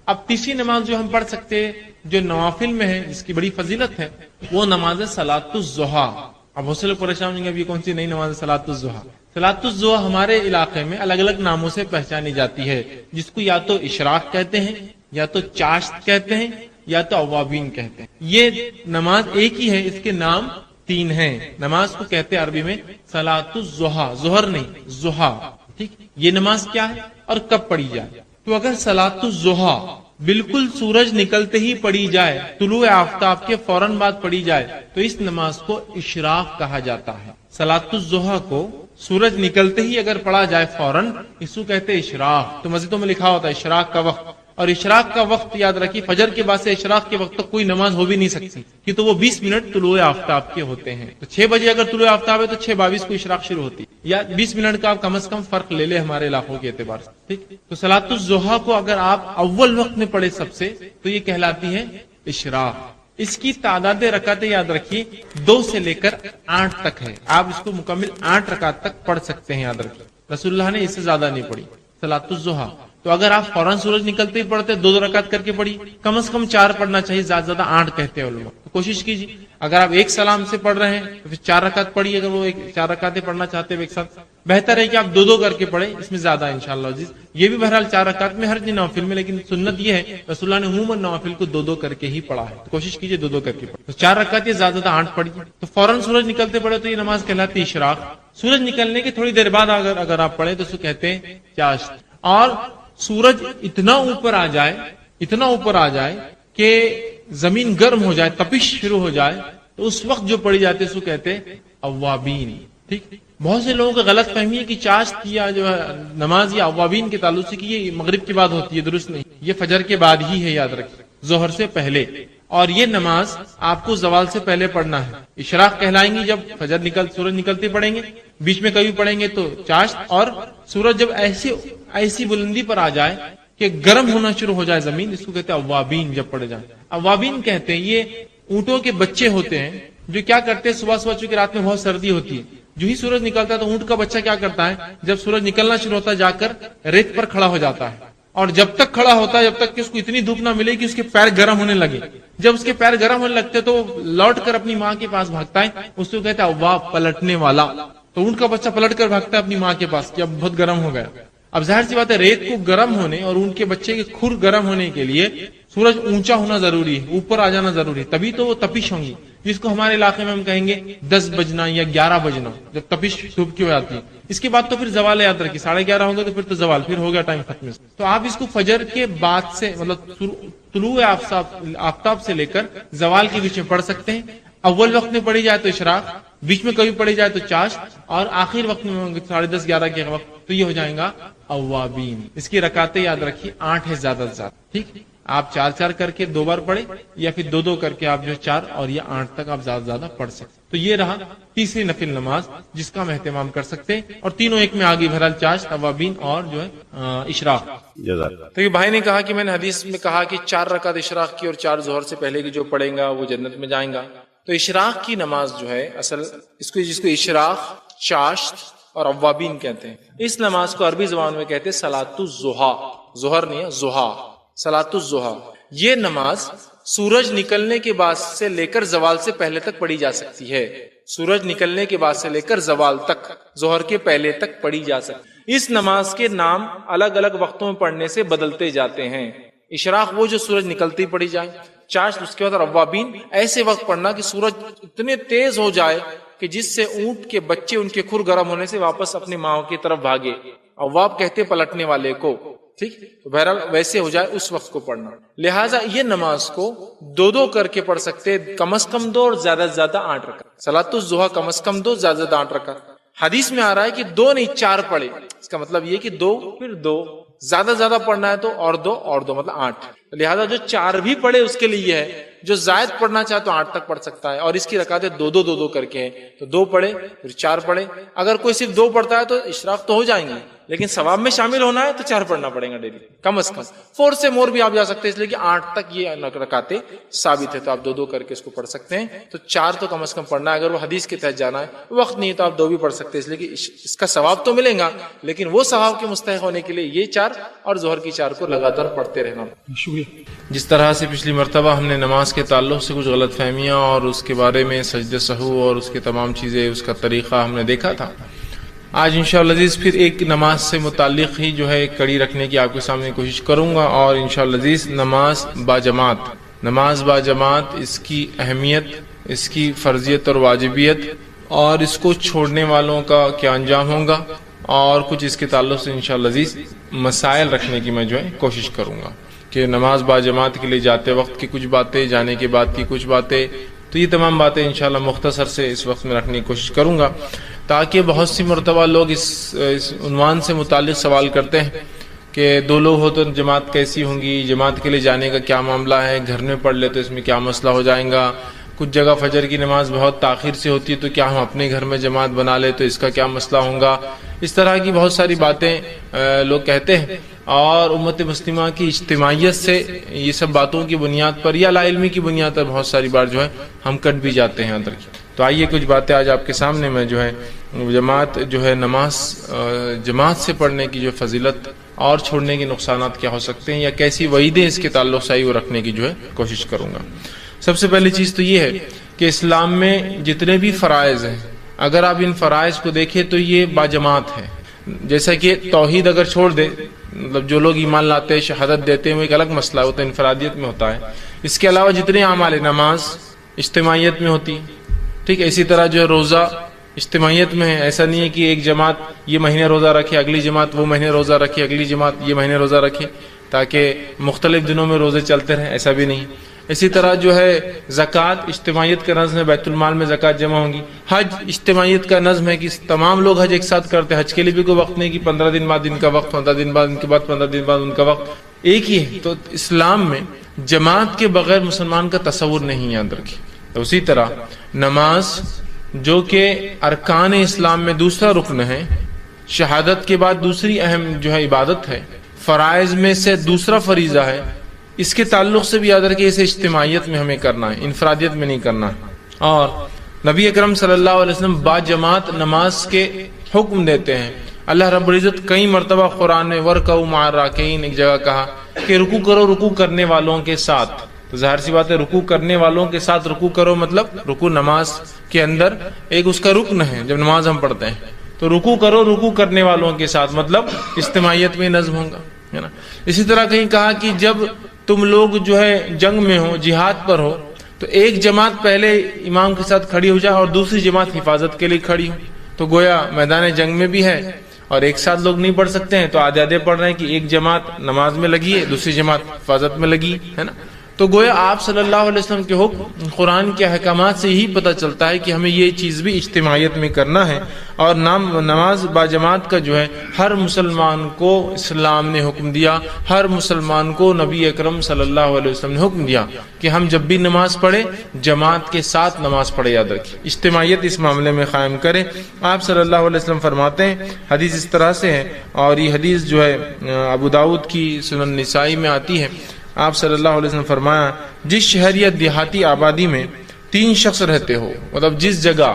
اب تیسری نماز جو ہم پڑھ سکتے ہیں جو نوافل میں ہے جس کی بڑی فضیلت ہے وہ نماز صلاۃ الضحیٰ. اب بہت سے لوگ پریشان ہوں گے اب یہ کون سی نئی نماز صلاۃ الضحیٰ. صلاۃ الضحیٰ ہمارے علاقے میں الگ الگ ناموں سے پہچانی جاتی ہے، جس کو یا تو اشراق کہتے ہیں، یا تو چاشت کہتے ہیں، یا تو اوابین کہتے ہیں. یہ نماز ایک ہی ہے، اس کے نام 3 ہیں. نماز کو کہتے ہیں عربی میں صلاۃ الضحیٰ، ظہر نہیں ضحیٰ. ٹھیک، یہ نماز کیا ہے اور کب پڑھی جائے؟ تو اگر صلاۃ الضحیٰ بالکل سورج نکلتے ہی پڑھی جائے، طلوع آفتاب کے فوراً بعد پڑھی جائے تو اس نماز کو اشراق کہا جاتا ہے. صلاۃ الضحیٰ کو سورج نکلتے ہی اگر پڑھا جائے فوراً، اس کو کہتے ہیں اشراق. تو مسجدوں میں لکھا ہوتا ہے اشراق کا وقت. اور اشراق کا وقت یاد رکھیے، فجر کے بعد سے اشراق کے وقت تک کوئی نماز ہو بھی نہیں سکتی، کہ تو وہ 20 منٹ طلوع آفتاب کے ہوتے ہیں. تو 6 بجے اگر طلوع آفتاب ہے تو 6:22 کو اشراق شروع ہوتی ہے، یا 20 منٹ کا آپ کم از کم فرق لے لے ہمارے علاقوں کے اعتبار سے. ٹھیک، تو صلاۃ الضحیٰ کو اگر آپ اول وقت میں پڑھے سب سے تو یہ کہلاتی ہے اشراق. اس کی تعداد رکعتیں یاد رکھیے 2 سے لے کر 8 تک ہے. آپ اس کو مکمل 8 رکعت تک پڑھ سکتے ہیں، یاد رکھیے. رسول اللہ نے اس سے زیادہ نہیں پڑھی صلاۃ الضحیٰ. تو اگر آپ فوراً سورج نکلتے ہی پڑھتے 2 رکعت کر کے پڑھی، کم از کم 4 پڑھنا چاہیے، زیادہ زیادہ 8 کہتے ہیں علماء. تو کوشش کیجیے اگر آپ ایک سلام سے پڑھ رہے ہیں تو پھر 4 رکعت پڑھیے. اگر وہ 4 رکعتیں پڑھنا چاہتے ہیں ایک ساتھ، بہتر ہے کہ آپ 2 کر کے پڑھیں، اس میں زیادہ انشاءاللہ عزیز. یہ بھی بہرحال 4 رکعت میں، ہر نوافل میں، لیکن سنت یہ ہے رسول اللہ نے عموماً نوافل کو 2 کر کے ہی پڑھا ہے. تو کوشش کیجیے 2 کر کے پڑھیں. تو 4 رکعت یہ زیادہ 8 پڑھیے. تو فوراً سورج نکلتے پڑھے تو یہ نماز کہلاتی ہے اشراق. سورج نکلنے کے تھوڑی دیر بعد اگر آپ پڑھیں تو اس کو کہتے ہیں چاشت. اور سورج اتنا اوپر آ جائے کہ زمین گرم ہو جائے، تپش شروع ہو جائے، تو اس وقت جو پڑھی جاتی ہے اس کو کہتے ہیں اوابین. ٹھیک، بہت سے لوگوں کو غلط فہمی ہے کہ چاشت یا جو ہے نماز یا اوابین کے تعلق سے کہ یہ مغرب کے بعد ہوتی ہے. درست نہیں، یہ فجر کے بعد ہی ہے، یاد رکھیے، ظہر سے پہلے. اور یہ نماز آپ کو زوال سے پہلے پڑھنا ہے. اشراق کہلائیں گی جب سورج نکلتے پڑھیں گے، بیچ میں کبھی پڑھیں گے تو چاشت. اور سورج جب ایسی بلندی پر آ جائے کہ گرم ہونا شروع ہو جائے زمین، اس کو کہتے ہیں اوابین. جب پڑھے جائیں اوابین کہتے ہیں. یہ اونٹوں کے بچے ہوتے ہیں جو کیا کرتے ہیں، صبح چونکہ رات میں بہت سردی ہوتی ہے، جو ہی سورج نکلتا ہے تو اونٹ کا بچہ کیا کرتا ہے، جب سورج نکلنا شروع ہوتا ہے جا کر ریت پر کھڑا ہو جاتا ہے. اور جب تک کھڑا ہوتا ہے، جب تک کہ اس کو اتنی دھوپ نہ ملے کہ اس کے پیر گرم ہونے لگے. جب اس کے پیر گرم ہونے لگتے تو لوٹ کر اپنی ماں کے پاس بھاگتا ہے. اس کو کہتا ہے اواب، پلٹنے والا. تو اونٹ کا بچہ پلٹ کر بھاگتا ہے اپنی ماں کے پاس کہ اب بہت گرم ہو گیا. اب ظاہر سی بات ہے، ریت کو گرم ہونے اور اونٹ کے بچے کے کھر گرم ہونے کے لیے سورج اونچا ہونا ضروری ہے، اوپر آ جانا ضروری ہے، تبھی تو وہ تپش ہوں گی. جس کو ہمارے علاقے میں ہم کہیں گے 10 بجنا یا 11 بجنا، جب تپش دھوپ کی ہو جاتی ہے. اس کے بعد تو پھر زوال یاد رکھیے، 11:30 ہوں گے تو پھر تو زوال، پھر ہو گیا ٹائم ختم. تو آپ اس کو فجر کے بعد سے، مطلب طلوع آفتاب سے لے کر زوال کے بیچ میں پڑھ سکتے ہیں. اول وقت میں پڑھی جائے تو اشراق، بیچ میں کبھی پڑھی جائے تو چاشت، اور آخر وقت میں 10:30 11 کے وقت تو یہ ہو جائے گا اوابین. اس کی رکعتیں یاد رکھیے 8 ہے زیادہ سے زیادہ. ٹھیک، آپ 4 کر کے 2 بار پڑھیں، یا پھر 2 کر کے آپ جو 4 اور یہ 8 تک آپ زیادہ زیادہ پڑھ سکتے. تو یہ رہا تیسری نفل نماز جس کا ہم اہتمام کر سکتے ہیں. اور تینوں ایک میں آگے بہرحال چاشت، اوابین اور جو ہے اشراق. تو یہ بھائی نے کہا کہ میں نے حدیث میں کہا کہ 4 رکعت اشراق کی اور 4 ظہر سے پہلے کی جو پڑھیں گا وہ جنت میں جائیں گا. تو اشراق کی نماز جو ہے اصل جس کو اشراق، چاشت اور اوابین کہتے ہیں، اس نماز کو عربی زبان میں کہتے ہیں صلاۃ الضحیٰ. ظہر نہیں ہے، ضحیٰ، صلاۃ الضحیٰ. یہ نماز سورج نکلنے کے بعد سے لے کر زوال سے پہلے تک پڑھی جا سکتی ہے. سورج نکلنے کے بعد سے لے کر زوال تک، ظہر کے پہلے تک پڑھی جا سکتی. اس نماز کے نام الگ الگ وقتوں میں پڑھنے سے بدلتے جاتے ہیں. اشراق وہ جو سورج نکلتے ہی پڑھی جائے، چاشت اس کے بعد، اور اوابین ایسے وقت پڑھنا کہ سورج اتنے تیز ہو جائے کہ جس سے اونٹ کے بچے ان کے کھر گرم ہونے سے واپس اپنی ماں کی طرف بھاگے. اواب کہتے پلٹنے والے کو. ٹھیک، تو بہرحال ویسے ہو جائے اس وقت کو پڑھنا. لہٰذا یہ نماز کو 2 کر کے پڑھ سکتے، کم از کم 2 اور زیادہ سے زیادہ 8 رکعت. صلاۃ الضحیٰ کم از کم 2، زیادہ سے زیادہ 8 رکعت. حدیث میں آ رہا ہے کہ 2 نہیں 4 پڑھے. اس کا مطلب یہ کہ 2 پھر 2، زیادہ سے زیادہ پڑھنا ہے تو اور 2 مطلب 8. لہٰذا جو 4 بھی پڑھے اس کے لیے ہے، جو زائد پڑھنا چاہے تو 8 تک پڑھ سکتا ہے. اور اس کی رکعتیں 2 کر کے ہیں، تو 2 پڑھے پھر 4 پڑھے. اگر کوئی صرف 2 پڑھتا ہے تو اشراق تو ہو جائیں گے، لیکن ثواب میں شامل ہونا ہے تو 4 پڑھنا پڑے گا ڈیلی کم از کم. 4 سے مور بھی آپ جا سکتے ہیں، اس لیے کہ 8 تک یہ رکعتیں ثابت ہے، تو آپ 2 کر کے اس کو پڑھ سکتے ہیں. تو 4 تو کم از کم پڑھنا ہے. اگر وہ حدیث کے تحت جانا ہے، وقت نہیں تو آپ 2 بھی پڑھ سکتے ہیں، اس لیے کہ اس کا ثواب تو ملے گا، لیکن وہ ثواب کے مستحق ہونے کے لیے یہ 4 اور ظہر کی 4 کو لگاتار پڑھتے رہنا. شکریہ. جس طرح سے پچھلی مرتبہ ہم نے نماز کے تعلق سے کچھ غلط فہمیاں اور اس کے بارے میں سجدہ سہو اور اس کے تمام چیزیں، اس کا طریقہ ہم نے دیکھا تھا، آج انشاءاللہ عزیز پھر ایک نماز سے متعلق ہی جو ہے ایک کڑی رکھنے کی آپ کے سامنے کوشش کروں گا. اور انشاءاللہ عزیز نماز با جماعت، اس کی اہمیت، اس کی فرضیت اور واجبیت، اور اس کو چھوڑنے والوں کا کیا انجام ہوگا، اور کچھ اس کے تعلق سے انشاءاللہ عزیز مسائل رکھنے کی میں جو ہے کوشش کروں گا کہ نماز با جماعت کے لیے جاتے وقت کی کچھ باتیں، جانے کے بعد کی کچھ باتیں. تو یہ تمام باتیں انشاءاللہ مختصر سے اس وقت میں رکھنے کی کوشش کروں گا، تاکہ بہت سی مرتبہ لوگ اس عنوان سے متعلق سوال کرتے ہیں کہ دو لوگ ہو تو جماعت کیسی ہوں گی، جماعت کے لیے جانے کا کیا معاملہ ہے، گھر میں پڑھ لے تو اس میں کیا مسئلہ ہو جائے گا، کچھ جگہ فجر کی نماز بہت تاخیر سے ہوتی ہے تو کیا ہم اپنے گھر میں جماعت بنا لے تو اس کا کیا مسئلہ ہوگا. اس طرح کی بہت ساری باتیں لوگ کہتے ہیں، اور امت مسلمہ کی اجتماعیت سے یہ سب باتوں کی بنیاد پر یا لا علمی کی بنیاد پر بہت ساری بار جو ہے ہم کٹ بھی جاتے ہیں اندر کی. تو آئیے کچھ باتیں آج آپ کے سامنے میں جو ہے جماعت جو ہے نماز جماعت سے پڑھنے کی جو فضیلت اور چھوڑنے کے نقصانات کیا ہو سکتے ہیں یا کیسی وعیدیں اس کے تعلق سے وہ رکھنے کی جو ہے کوشش کروں گا. سب سے پہلی چیز تو یہ ہے کہ اسلام میں جتنے بھی فرائض ہیں اگر آپ ان فرائض کو دیکھیں تو یہ باجماعت ہے. جیسا کہ توحید اگر چھوڑ دے، مطلب جو لوگ ایمان لاتے ہیں شہادت دیتے ہیں وہ ایک الگ مسئلہ ہوتا ہے، انفرادیت میں ہوتا ہے. اس کے علاوہ جتنے اعمال، نماز اجتماعیت میں ہوتی، ٹھیک ہے. اسی طرح جو ہے روزہ اجتماعیت میں ہے. ایسا نہیں ہے کہ ایک جماعت یہ مہینے روزہ رکھے، اگلی جماعت وہ مہینے روزہ رکھے، اگلی جماعت یہ مہینے روزہ رکھے تاکہ مختلف دنوں میں روزے چلتے رہیں، ایسا بھی نہیں. اسی طرح جو ہے زکوٰۃ اجتماعیت کا نظم ہے، بیت المال میں زکوٰۃ جمع ہوں گی. حج اجتماعیت کا نظم ہے کہ تمام لوگ حج ایک ساتھ کرتے ہیں. حج کے لیے بھی کوئی وقت نہیں کہ 15 دن بعد ان کا وقت، 15 دن بعد ان کے بعد 15 دن بعد ان کا وقت، ایک ہی ہے. تو اسلام میں جماعت کے بغیر مسلمان کا تصور نہیں یاد رکھے. تو اسی طرح نماز جو کہ ارکان اسلام میں دوسرا رکن ہے، شہادت کے بعد دوسری اہم جو ہے عبادت ہے، فرائض میں سے دوسرا فریضہ ہے، اس کے تعلق سے بھی یاد رکھیں اسے اجتماعیت میں ہمیں کرنا ہے، انفرادیت میں نہیں کرنا ہے. اور نبی اکرم صلی اللہ علیہ وسلم با جماعت نماز کے حکم دیتے ہیں. اللہ رب العزت کئی مرتبہ قرآن میں ورکعوا مع الراکعین ایک جگہ کہا کہ رکوع کرو رکوع کرنے والوں کے ساتھ. تو ظاہر سی بات ہے رکوع کرنے والوں کے ساتھ رکوع کرو مطلب رکوع نماز کے اندر ایک اس کا رکن ہے. جب نماز ہم پڑھتے ہیں تو رکوع کرو رکوع کرنے والوں کے ساتھ مطلب اجتماعیت میں نظم ہوگا، ہے نا. اسی طرح کہیں کہا کہ جب تم لوگ جو ہے جنگ میں ہو، جہاد پر ہو، تو ایک جماعت پہلے امام کے ساتھ کھڑی ہو جائے اور دوسری جماعت حفاظت کے لیے کھڑی ہو. تو گویا میدان جنگ میں بھی ہے اور ایک ساتھ لوگ نہیں پڑھ سکتے ہیں تو آدھے آدھے پڑھ رہے ہیں کہ ایک جماعت نماز میں لگی ہے، دوسری جماعت حفاظت میں لگی ہے نا. تو گویا آپ صلی اللہ علیہ وسلم کے حکم قرآن کے احکامات سے ہی پتہ چلتا ہے کہ ہمیں یہ چیز بھی اجتماعیت میں کرنا ہے. اور نماز با جماعت کا جو ہے ہر مسلمان کو اسلام نے حکم دیا، ہر مسلمان کو نبی اکرم صلی اللہ علیہ وسلم نے حکم دیا کہ ہم جب بھی نماز پڑھیں جماعت کے ساتھ نماز پڑھے. یاد رکھیں اجتماعیت اس معاملے میں قائم کریں. آپ صلی اللہ علیہ وسلم فرماتے ہیں، حدیث اس طرح سے ہے اور یہ حدیث جو ہے ابو داؤد کی سنن نسائی میں آتی ہے. آپ صلی اللہ علیہ وسلم فرمایا جس شہر یا دیہاتی آبادی میں 3 شخص رہتے ہو، مطلب جس جگہ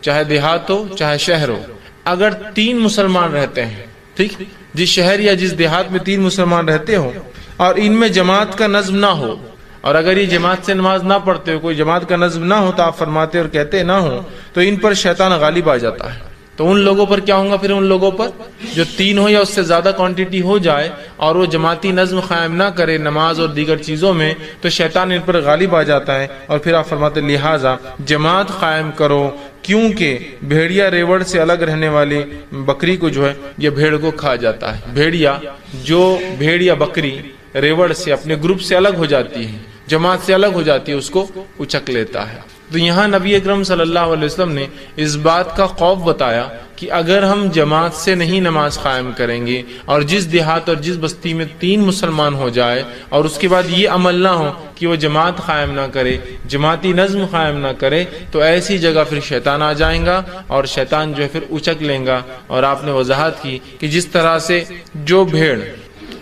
چاہے دیہات ہو چاہے شہر ہو، اگر 3 مسلمان رہتے ہیں، ٹھیک، جس شہر یا جس دیہات میں 3 مسلمان رہتے ہو اور ان میں جماعت کا نظم نہ ہو، اور اگر یہ جماعت سے نماز نہ پڑھتے ہو، کوئی جماعت کا نظم نہ ہو تو آپ فرماتے اور کہتے نہ ہو تو ان پر شیطان غالب آ جاتا ہے. تو ان لوگوں پر کیا ہوگا؟ پھر ان لوگوں پر جو 3 ہو یا اس سے زیادہ کوانٹٹی ہو جائے اور وہ جماعتی نظم قائم نہ کرے نماز اور دیگر چیزوں میں تو شیطان ان پر غالب آ جاتا ہے. اور پھر آپ فرماتے لہٰذا جماعت قائم کرو کیونکہ بھیڑیا ریوڑ سے الگ رہنے والی بکری کو جو ہے یہ بھیڑ کو کھا جاتا ہے. بھیڑ یا بکری ریوڑ سے اپنے گروپ سے الگ ہو جاتی ہے، جماعت سے الگ ہو جاتی ہے، اس کو اچک لیتا ہے. تو یہاں نبی اکرم صلی اللہ علیہ وسلم نے اس بات کا خوف بتایا کہ اگر ہم جماعت سے نہیں نماز قائم کریں گے اور جس دیہات اور جس بستی میں 3 مسلمان ہو جائے اور اس کے بعد یہ عمل نہ ہو کہ وہ جماعت قائم نہ کرے، جماعتی نظم قائم نہ کرے، تو ایسی جگہ پھر شیطان آ جائیں گا اور شیطان جو ہے پھر اچک لیں گا. اور آپ نے وضاحت کی کہ جس طرح سے جو بھیڑ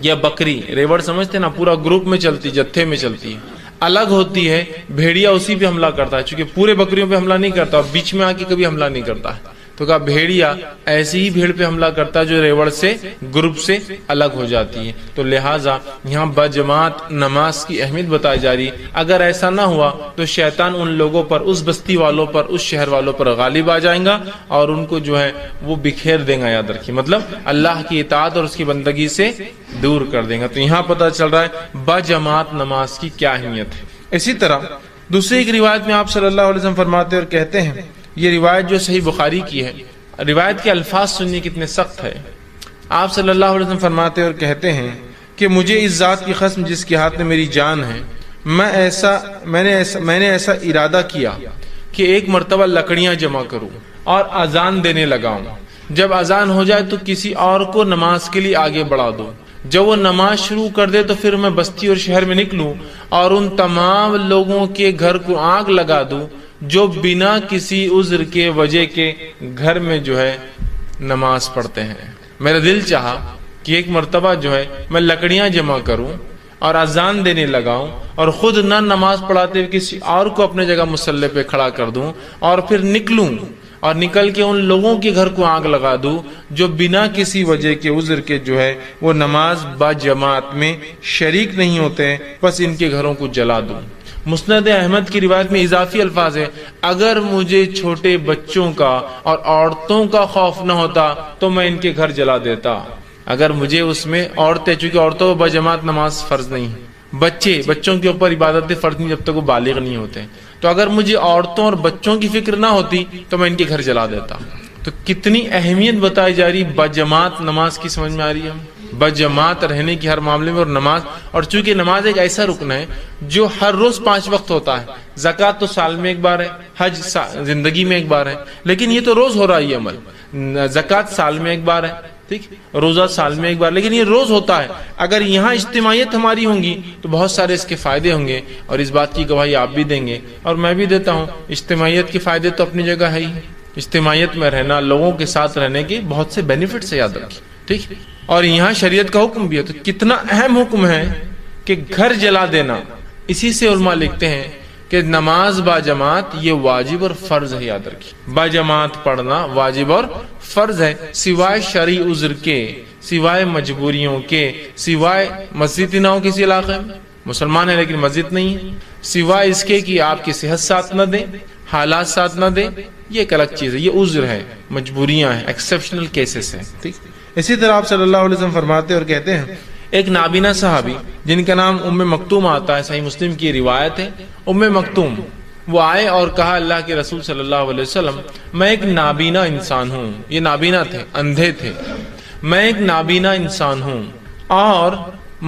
یا بکری ریوڑ سمجھتے نا پورا گروپ میں چلتی، جتھے میں چلتی ہے، الگ ہوتی ہے، بھیڑیا اسی پہ حملہ کرتا ہے چونکہ پورے بکریوں پہ حملہ نہیں کرتا اور بیچ میں آ کے کبھی حملہ نہیں کرتا ہے. تو کہا بھیڑیا ایسی ہی بھیڑ پہ حملہ کرتا ہے جو ریوڑ سے گروپ سے الگ ہو جاتی ہے. تو لہٰذا یہاں بجماعت نماز کی اہمیت بتائی جا رہی ہے. اگر ایسا نہ ہوا تو شیطان ان لوگوں پر، اس بستی والوں پر، اس شہر والوں پر غالب آ جائیں گا اور ان کو جو ہے وہ بکھیر دیں گا. یاد رکھیے مطلب اللہ کی اطاعت اور اس کی بندگی سے دور کر دیں گا. تو یہاں پتہ چل رہا ہے بجماعت نماز کی کیا اہمیت ہے. اسی طرح دوسری ایک روایت میں آپ صلی اللہ علیہ وسلم فرماتے اور کہتے ہیں، یہ روایت جو صحیح بخاری کی ہے، روایت کے الفاظ سننے کتنے سخت ہے. آپ صلی اللہ علیہ وسلم فرماتے اور کہتے ہیں کہ مجھے اس ذات کی قسم جس کے ہاتھ میں میری جان ہے، میں نے ایسا ارادہ کیا کہ ایک مرتبہ لکڑیاں جمع کروں اور اذان دینے لگاؤں. جب اذان ہو جائے تو کسی اور کو نماز کے لیے آگے بڑھا دو. جب وہ نماز شروع کر دے تو پھر میں بستی اور شہر میں نکلوں اور ان تمام لوگوں کے گھر کو آگ لگا دوں جو بنا کسی عذر کے وجہ کے گھر میں جو ہے نماز پڑھتے ہیں. میرا دل چاہا کہ ایک مرتبہ جو ہے میں لکڑیاں جمع کروں اور اذان دینے لگاؤں اور خود نہ نماز پڑھاتے ہوئے کسی اور کو اپنے جگہ مصلی پہ کھڑا کر دوں اور پھر نکلوں اور نکل کے ان لوگوں کے گھر کو آگ لگا دوں جو بنا کسی وجہ کے عذر کے جو ہے وہ نماز با جماعت میں شریک نہیں ہوتے, بس ان کے گھروں کو جلا دوں. مسند احمد کی روایت میں اضافی الفاظ ہے, اگر مجھے چھوٹے بچوں کا اور عورتوں کا خوف نہ ہوتا تو میں ان کے گھر جلا دیتا. اگر مجھے اس میں عورتیں, چونکہ عورتوں با جماعت نماز فرض نہیں, بچوں کے اوپر عبادت فرض نہیں جب تک وہ بالغ نہیں ہوتے, تو اگر مجھے عورتوں اور بچوں کی فکر نہ ہوتی تو میں ان کے گھر جلا دیتا. تو کتنی اہمیت بتائی جا رہی بجماعت نماز کی, سمجھ میں آ رہی ہے, بجماعت رہنے کی ہر معاملے میں. اور نماز, اور چونکہ نماز ایک ایسا رکن ہے جو ہر روز 5 وقت ہوتا ہے. زکوٰۃ تو سال میں ایک بار ہے, حج زندگی میں ایک بار ہے, لیکن یہ تو روز ہو رہا ہے یہ عمل. زکوٰۃ سال میں ایک بار ہے, ٹھیک, روزہ سال میں ایک بار, لیکن یہ روز ہوتا ہے. اگر یہاں اجتماعیت ہماری ہوں گی تو بہت سارے اس کے فائدے ہوں گے, اور اس بات کی گواہی آپ بھی دیں گے اور میں بھی دیتا ہوں. اجتماعیت کے فائدے تو اپنی جگہ ہے ہی, اجتماعیت میں رہنا, لوگوں کے ساتھ رہنے کے بہت سے بینیفٹس یاد رکھیں, ٹھیک. اور یہاں شریعت کا حکم بھی ہے, تو کتنا اہم حکم ہے کہ گھر جلا دینا. اسی سے علماء لکھتے ہیں کہ نماز با جماعت یہ واجب اور فرض ہے, یاد رکھیے, با جماعت پڑھنا واجب اور فرض ہے, سوائے شرعی عذر کے, سوائے مجبوریوں کے, سوائے مسجد نہ ہو کسی علاقے میں, مسلمان ہے لیکن مسجد نہیں ہے, سوائے اس کے کہ آپ کی صحت ساتھ نہ دیں, حالات ساتھ نہ دیں, یہ ایک الگ چیز ہے, یہ عذر ہے, مجبوریاں ہیں, ایکسیپشنل کیسز ہیں, ٹھیک. اسی طرح آپ صلی اللہ علیہ وسلم فرماتے اور کہتے ہیں, ایک نابینا صحابی جن کا نام ام مکتوم آتا ہے, صحیح مسلم کی روایت ہے, ام مکتوم, وہ آئے اور کہا اللہ کے رسول صلی اللہ علیہ وسلم میں ایک نابینا انسان ہوں. یہ نابینا تھے, اندھے تھے. میں ایک نابینا انسان ہوں اور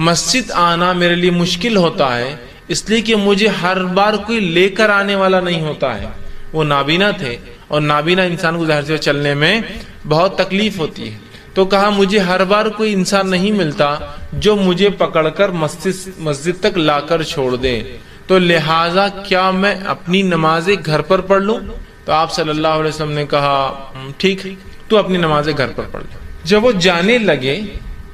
مسجد آنا میرے لیے مشکل ہوتا ہے, اس لیے کہ مجھے ہر بار کوئی لے کر آنے والا نہیں ہوتا ہے. وہ نابینا تھے اور نابینا انسان کو ظاہر سے چلنے میں بہت تکلیف ہوتی ہے. تو کہا مجھے ہر بار کوئی انسان نہیں ملتا جو مجھے پکڑ کر مسجد تک لا کر چھوڑ دے, تو لہٰذا کیا میں اپنی نمازیں گھر پر پڑھ لوں؟ تو آپ صلی اللہ علیہ وسلم نے کہا ٹھیک, تو اپنی نمازیں گھر پر پڑھ لیں. جب وہ جانے لگے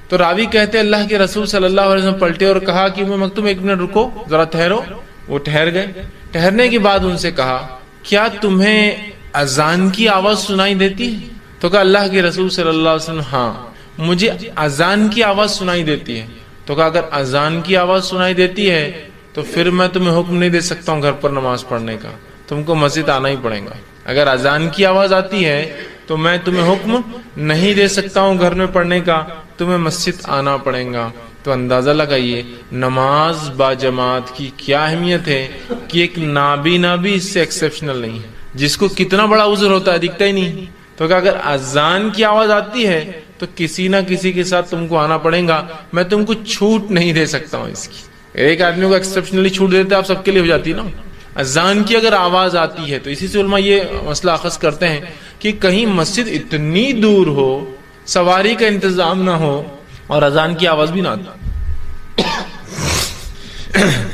تو راوی کہتے اللہ کے رسول صلی اللہ علیہ وسلم پلٹے اور کہا کہ میں مکتوم 1 منٹ رکو, ذرا ٹھہرو. وہ ٹھہر گئے. ٹھہرنے کے بعد ان سے کہا کیا تمہیں اذان کی آواز سنائی دیتی ہے؟ تو کہا اللہ کے رسول صلی اللہ علیہ وسلم ہاں مجھے اذان کی آواز سنائی دیتی ہے. تو کہا اگر اذان کی آواز سنائی دیتی ہے تو پھر میں تمہیں حکم نہیں دے سکتا ہوں گھر پر نماز پڑھنے کا, تم کو مسجد آنا ہی پڑے گا. اگر اذان کی آواز آتی ہے تو میں تمہیں حکم نہیں دے سکتا ہوں گھر میں پڑھنے کا, تمہیں مسجد آنا پڑے گا. تو اندازہ لگائیے نماز با جماعت کی کیا اہمیت ہے کہ ایک نابینا بھی اس سے ایکسیپشنل نہیں ہے, جس کو کتنا بڑا عذر ہوتا ہے دکھتا ہی نہیں. تو کہ اگر اذان کی آواز آتی ہے تو کسی نہ کسی کے ساتھ تم کو آنا پڑے گا, میں تم کو چھوٹ نہیں دے سکتا ہوں اس کی. ایک آدمی کو ایکسیپشنلی چھوٹ دیتے آپ سب کے لیے ہو جاتی نا. اذان کی اگر آواز آتی ہے تو اسی سے علماء یہ مسئلہ اخذ کرتے ہیں کہ کہیں مسجد اتنی دور ہو, سواری کا انتظام نہ ہو اور اذان کی آواز بھی نہ آتی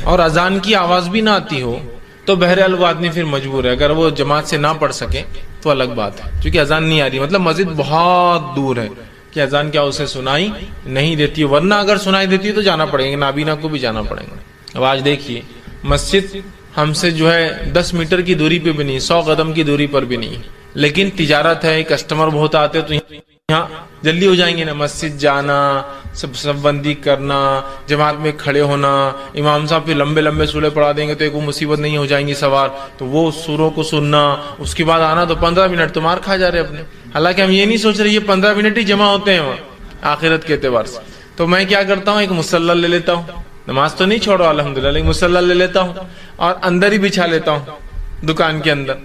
اور اذان کی آواز بھی نہ آتی ہو تو بہرحال وہ آدمی پھر مجبور ہے. اگر وہ جماعت سے نہ پڑھ سکے تو الگ بات ہے, کیونکہ اذان نہیں آ رہی, مطلب مسجد بہت دور ہے کہ اذان کیا اسے سنائی نہیں دیتی, ورنہ اگر سنائی دیتی تو جانا پڑے گا, نابینا کو بھی جانا پڑے گا. اب آج دیکھیے مسجد ہم سے جو ہے 10 میٹر کی دوری پہ بھی نہیں, 100 قدم کی دوری پر بھی نہیں, لیکن تجارت ہے, کسٹمر بہت آتے تو یہاں جلدی ہو جائیں گے نا. مسجد جانا, سب بندی کرنا, جماعت میں کھڑے ہونا, امام صاحب پھر لمبے لمبے سورے پڑھا دیں گے تو ایک وہ مصیبت نہیں ہو جائیں گی سوار, تو وہ سوروں کو سننا, اس کے بعد آنا, تو 15 منٹ تو مار کھا جا رہے اپنے. حالانکہ ہم یہ نہیں سوچ رہے یہ 15 منٹ ہی جمع ہوتے ہیں وہاں آخرت کے اعتبار سے. تو میں کیا کرتا ہوں, ایک مصلی لے لیتا ہوں, نماز تو نہیں چھوڑا الحمدللہ, لیکن مصلی لے لیتا ہوں اور اندر ہی بچھا لیتا ہوں دکان کے اندر,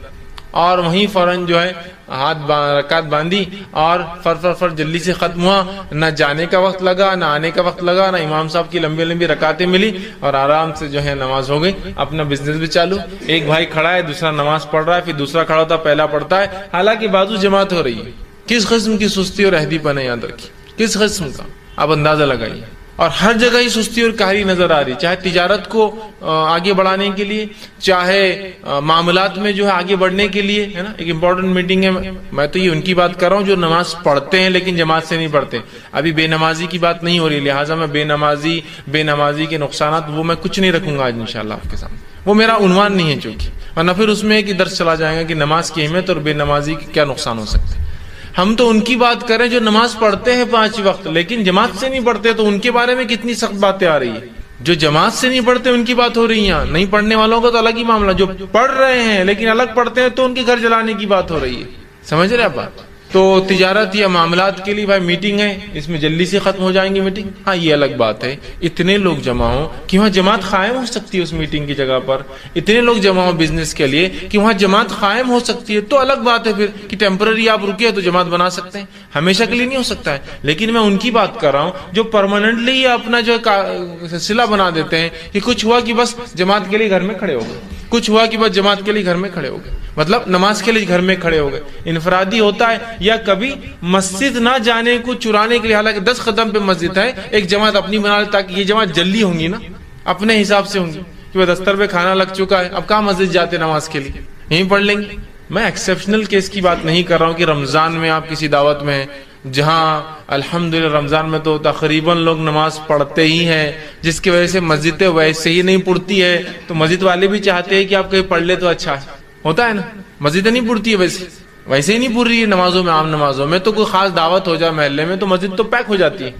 اور وہیں فوراً جو ہے رکعت باندھی اور فر جلدی سے ختم ہوا. نہ جانے کا وقت لگا, نہ آنے کا وقت لگا, نہ امام صاحب کی لمبی لمبی رکعتیں ملی, اور آرام سے جو ہے نماز ہو گئی. اپنا بزنس بھی چالو. ایک بھائی کھڑا ہے, دوسرا نماز پڑھ رہا ہے, پھر دوسرا کھڑا ہوتا ہے, پہلا پڑھتا ہے, حالانکہ بازو جماعت ہو رہی ہے. کس قسم کی سستی اور عہدی پن ہے, یاد رکھیے, کس قسم کا, آپ اندازہ لگائیے. اور ہر جگہ ہی سستی اور کاہلی نظر آ رہی، چاہے تجارت کو آگے بڑھانے کے لیے، چاہے معاملات میں جو ہے آگے بڑھنے کے لیے، ہے نا. ایک امپورٹنٹ میٹنگ ہے، میں تو یہ ان کی بات کر رہا ہوں جو نماز پڑھتے ہیں لیکن جماعت سے نہیں پڑھتے. ابھی بے نمازی کی بات نہیں ہو رہی، لہٰذا میں بے نمازی کے نقصانات وہ میں کچھ نہیں رکھوں گا آج انشاءاللہ آپ کے سامنے، وہ میرا عنوان نہیں ہے چونکہ، ورنہ پھر اس میں ایک درس چلا جائے گا کہ نماز کی اہمیت اور بے نمازی کے کیا نقصان ہو سکتے ہیں. ہم تو ان کی بات کریں جو نماز پڑھتے ہیں 5 وقت لیکن جماعت سے نہیں پڑھتے، تو ان کے بارے میں کتنی سخت باتیں آ رہی ہیں. جو جماعت سے نہیں پڑھتے ان کی بات ہو رہی ہے، نہیں پڑھنے والوں کا تو الگ ہی معاملہ، جو پڑھ رہے ہیں لیکن الگ پڑھتے ہیں تو ان کے گھر جلانے کی بات ہو رہی ہے. سمجھ رہے آپ بات؟ تو تجارت یا معاملات کے لیے بھائی میٹنگ ہے، اس میں جلدی سے ختم ہو جائیں گی میٹنگ، ہاں یہ الگ بات ہے. اتنے لوگ جمع ہوں کہ وہاں جماعت قائم ہو سکتی ہے اس میٹنگ کی جگہ پر، اتنے لوگ جمع ہوں بزنس کے لیے کہ وہاں جماعت قائم ہو سکتی ہے، تو الگ بات ہے پھر کہ ٹیمپرری آپ رکے تو جماعت بنا سکتے ہیں، ہمیشہ کے لیے نہیں ہو سکتا ہے. لیکن میں ان کی بات کر رہا ہوں جو پرماننٹلی اپنا جو سلسلہ بنا دیتے ہیں کہ کچھ ہوا کہ بس جماعت کے لیے گھر میں کھڑے ہو گئے، کچھ ہوا کہ بس جماعت کے لیے گھر میں کھڑے ہو گئے، مطلب نماز کے لیے گھر میں کھڑے ہو گئے. انفرادی ہوتا ہے یا کبھی مسجد نہ جانے کو چرانے کے لیے، حالانکہ 10 قدم پہ مسجد ہے، ایک جماعت اپنی بنا لے تاکہ یہ جماعت جلدی ہوں گی نا، اپنے حساب سے ہوں گی کہ وہ دستر پہ کھانا لگ چکا ہے، اب کہاں مسجد جاتے نماز کے لیے، یہیں پڑھ لیں گے. میں ایکسیپشنل کیس کی بات نہیں کر رہا ہوں کہ رمضان میں آپ کسی دعوت میں ہیں جہاں الحمدللہ رمضان میں تو تقریباً لوگ نماز پڑھتے ہی ہیں، جس کی وجہ سے مسجدیں ویسے ہی نہیں پڑتی ہے، تو مسجد والے بھی چاہتے ہیں کہ آپ کہیں پڑھ لے تو اچھا ہے، ہوتا ہے نا. مسجدیں نہیں پڑتی ہے ویسے ہی نہیں پڑھ رہی ہے نمازوں میں، عام نمازوں میں تو کوئی خاص دعوت ہو جائے محلے میں تو مسجد تو پیک ہو جاتی ہے،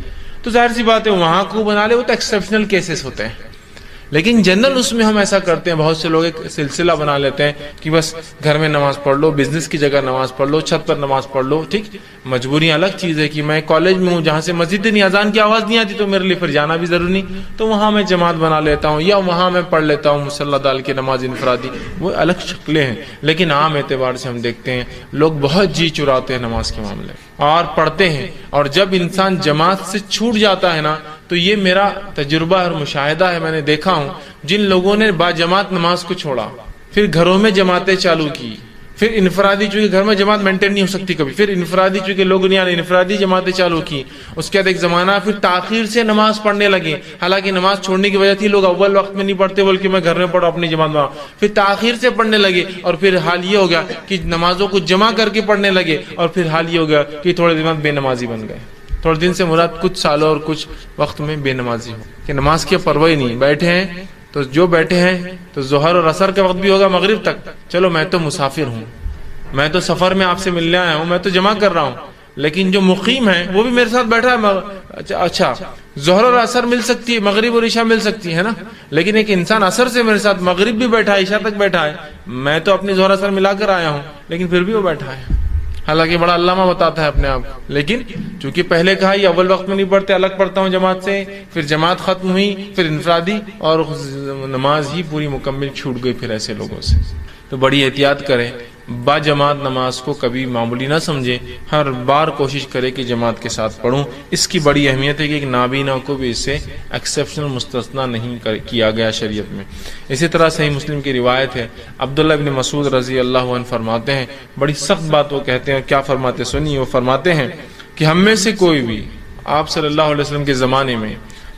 تو ظاہر سی بات ہے وہاں کو بنا لے، وہ تو ایکسیپشنل کیسز ہوتے ہیں. لیکن جنرل اس میں ہم ایسا کرتے ہیں، بہت سے لوگ ایک سلسلہ بنا لیتے ہیں کہ بس گھر میں نماز پڑھ لو، بزنس کی جگہ نماز پڑھ لو، چھت پر نماز پڑھ لو. ٹھیک، مجبوریاں الگ چیز ہے کہ میں کالج میں ہوں جہاں سے مسجد نہیں، اذان کی آواز نہیں آتی تو میرے لیے پھر جانا بھی ضروری نہیں، تو وہاں میں جماعت بنا لیتا ہوں یا وہاں میں پڑھ لیتا ہوں مصلی ڈال کے نماز انفرادی. وہ الگ شکلیں ہیں، لیکن عام اعتبار سے ہم دیکھتے ہیں لوگ بہت جی چراتے ہیں نماز کے معاملے اور پڑھتے ہیں. اور جب انسان جماعت سے چھوٹ جاتا ہے نا، تو یہ میرا تجربہ اور مشاہدہ ہے، میں نے دیکھا ہوں جن لوگوں نے با جماعت نماز کو چھوڑا، پھر گھروں میں جماعتیں چالو کی، پھر انفرادی، چونکہ گھر میں جماعت مینٹین نہیں ہو سکتی کبھی، پھر انفرادی چونکہ لوگ نہیں آنے، انفرادی جماعتیں چالو کی. اس کے بعد ایک زمانہ پھر تاخیر سے نماز پڑھنے لگے، حالانکہ نماز چھوڑنے کی وجہ تھی لوگ اول وقت میں نہیں پڑھتے بلکہ میں گھر میں پڑھوں اپنی جماعت میں، پھر تاخیر سے پڑھنے لگے اور پھر حال یہ ہو گیا کہ نمازوں کو جمع کر کے پڑھنے لگے، اور پھر حال یہ ہو گیا کہ تھوڑے دن بعد بے نمازی بن گئے. تھوڑے دن سے مراد کچھ سالوں اور کچھ وقت میں بے نمازی ہو کہ نماز کی پرواہ ہی نہیں، بیٹھے ہیں تو جو بیٹھے ہیں تو ظہر اور عصر کا وقت بھی ہوگا مغرب تک، چلو میں تو مسافر ہوں، میں تو سفر میں آپ سے ملنے آیا ہوں، میں تو جمع کر رہا ہوں، لیکن جو مقیم ہے وہ بھی میرے ساتھ بیٹھا ہے. اچھا ظہر اور عصر مل سکتی ہے، مغرب اور عشاء مل سکتی ہے نا، لیکن ایک انسان عصر سے میرے ساتھ مغرب بھی بیٹھا ہے، عشاء تک بیٹھا ہے، میں تو اپنی ظہر عصر ملا کر آیا ہوں لیکن پھر بھی وہ بیٹھا ہے، حالانکہ بڑا علامہ بتاتا ہے اپنے آپ کو. لیکن چونکہ پہلے کہا یہ اول وقت میں نہیں پڑھتے، الگ پڑھتا ہوں جماعت سے، پھر جماعت ختم ہوئی، پھر انفرادی، اور نماز ہی پوری مکمل چھوٹ گئی پھر ایسے لوگوں سے. تو بڑی احتیاط کریں، با جماعت نماز کو کبھی معمولی نہ سمجھیں، ہر بار کوشش کرے کہ جماعت کے ساتھ پڑھوں. اس کی بڑی اہمیت ہے کہ ایک نابینا کو بھی اس سے ایکسیپشنل مستثنا نہیں کیا گیا شریعت میں. اسی طرح صحیح مسلم کی روایت ہے، عبداللہ ابن مسعود رضی اللہ عنہ فرماتے ہیں، بڑی سخت بات وہ کہتے ہیں، کیا فرماتے سنیے. وہ فرماتے ہیں کہ ہم میں سے کوئی بھی، آپ صلی اللہ علیہ وسلم کے زمانے میں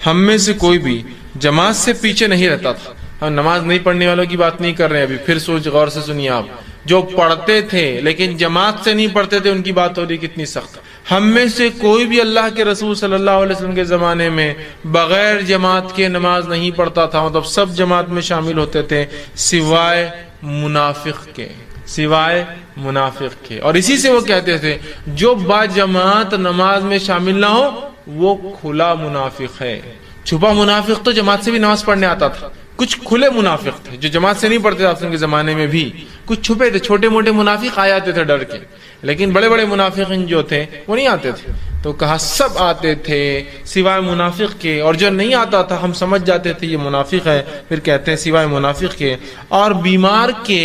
ہم میں سے کوئی بھی جماعت سے پیچھے نہیں رہتا تھا. ہم نماز نہیں پڑھنے والوں کی بات نہیں کر رہے ہیں ابھی، پھر سوچ غور سے سنیے آپ، جو پڑھتے تھے لیکن جماعت سے نہیں پڑھتے تھے ان کی بات ہو رہی کتنی سخت. ہم میں سے کوئی بھی اللہ کے رسول صلی اللہ علیہ وسلم کے زمانے میں بغیر جماعت کے نماز نہیں پڑھتا تھا، مطلب سب جماعت میں شامل ہوتے تھے سوائے منافق کے، سوائے منافق کے. اور اسی سے وہ کہتے تھے جو با جماعت نماز میں شامل نہ ہو وہ کھلا منافق ہے. چھپا منافق تو جماعت سے بھی نماز پڑھنے آتا تھا، کچھ کھلے منافق تھے جو جماعت سے نہیں پڑھتے تھے آپ کے زمانے میں بھی، کچھ چھپے تھے، چھوٹے موٹے منافق آ جاتے تھے ڈر کے، لیکن بڑے بڑے منافقین جو تھے وہ نہیں آتے تھے. تو کہا سب آتے تھے سوائے منافق کے، اور جو نہیں آتا تھا ہم سمجھ جاتے تھے یہ منافق ہے، پھر کہتے ہیں سوائے منافق کے اور بیمار کے.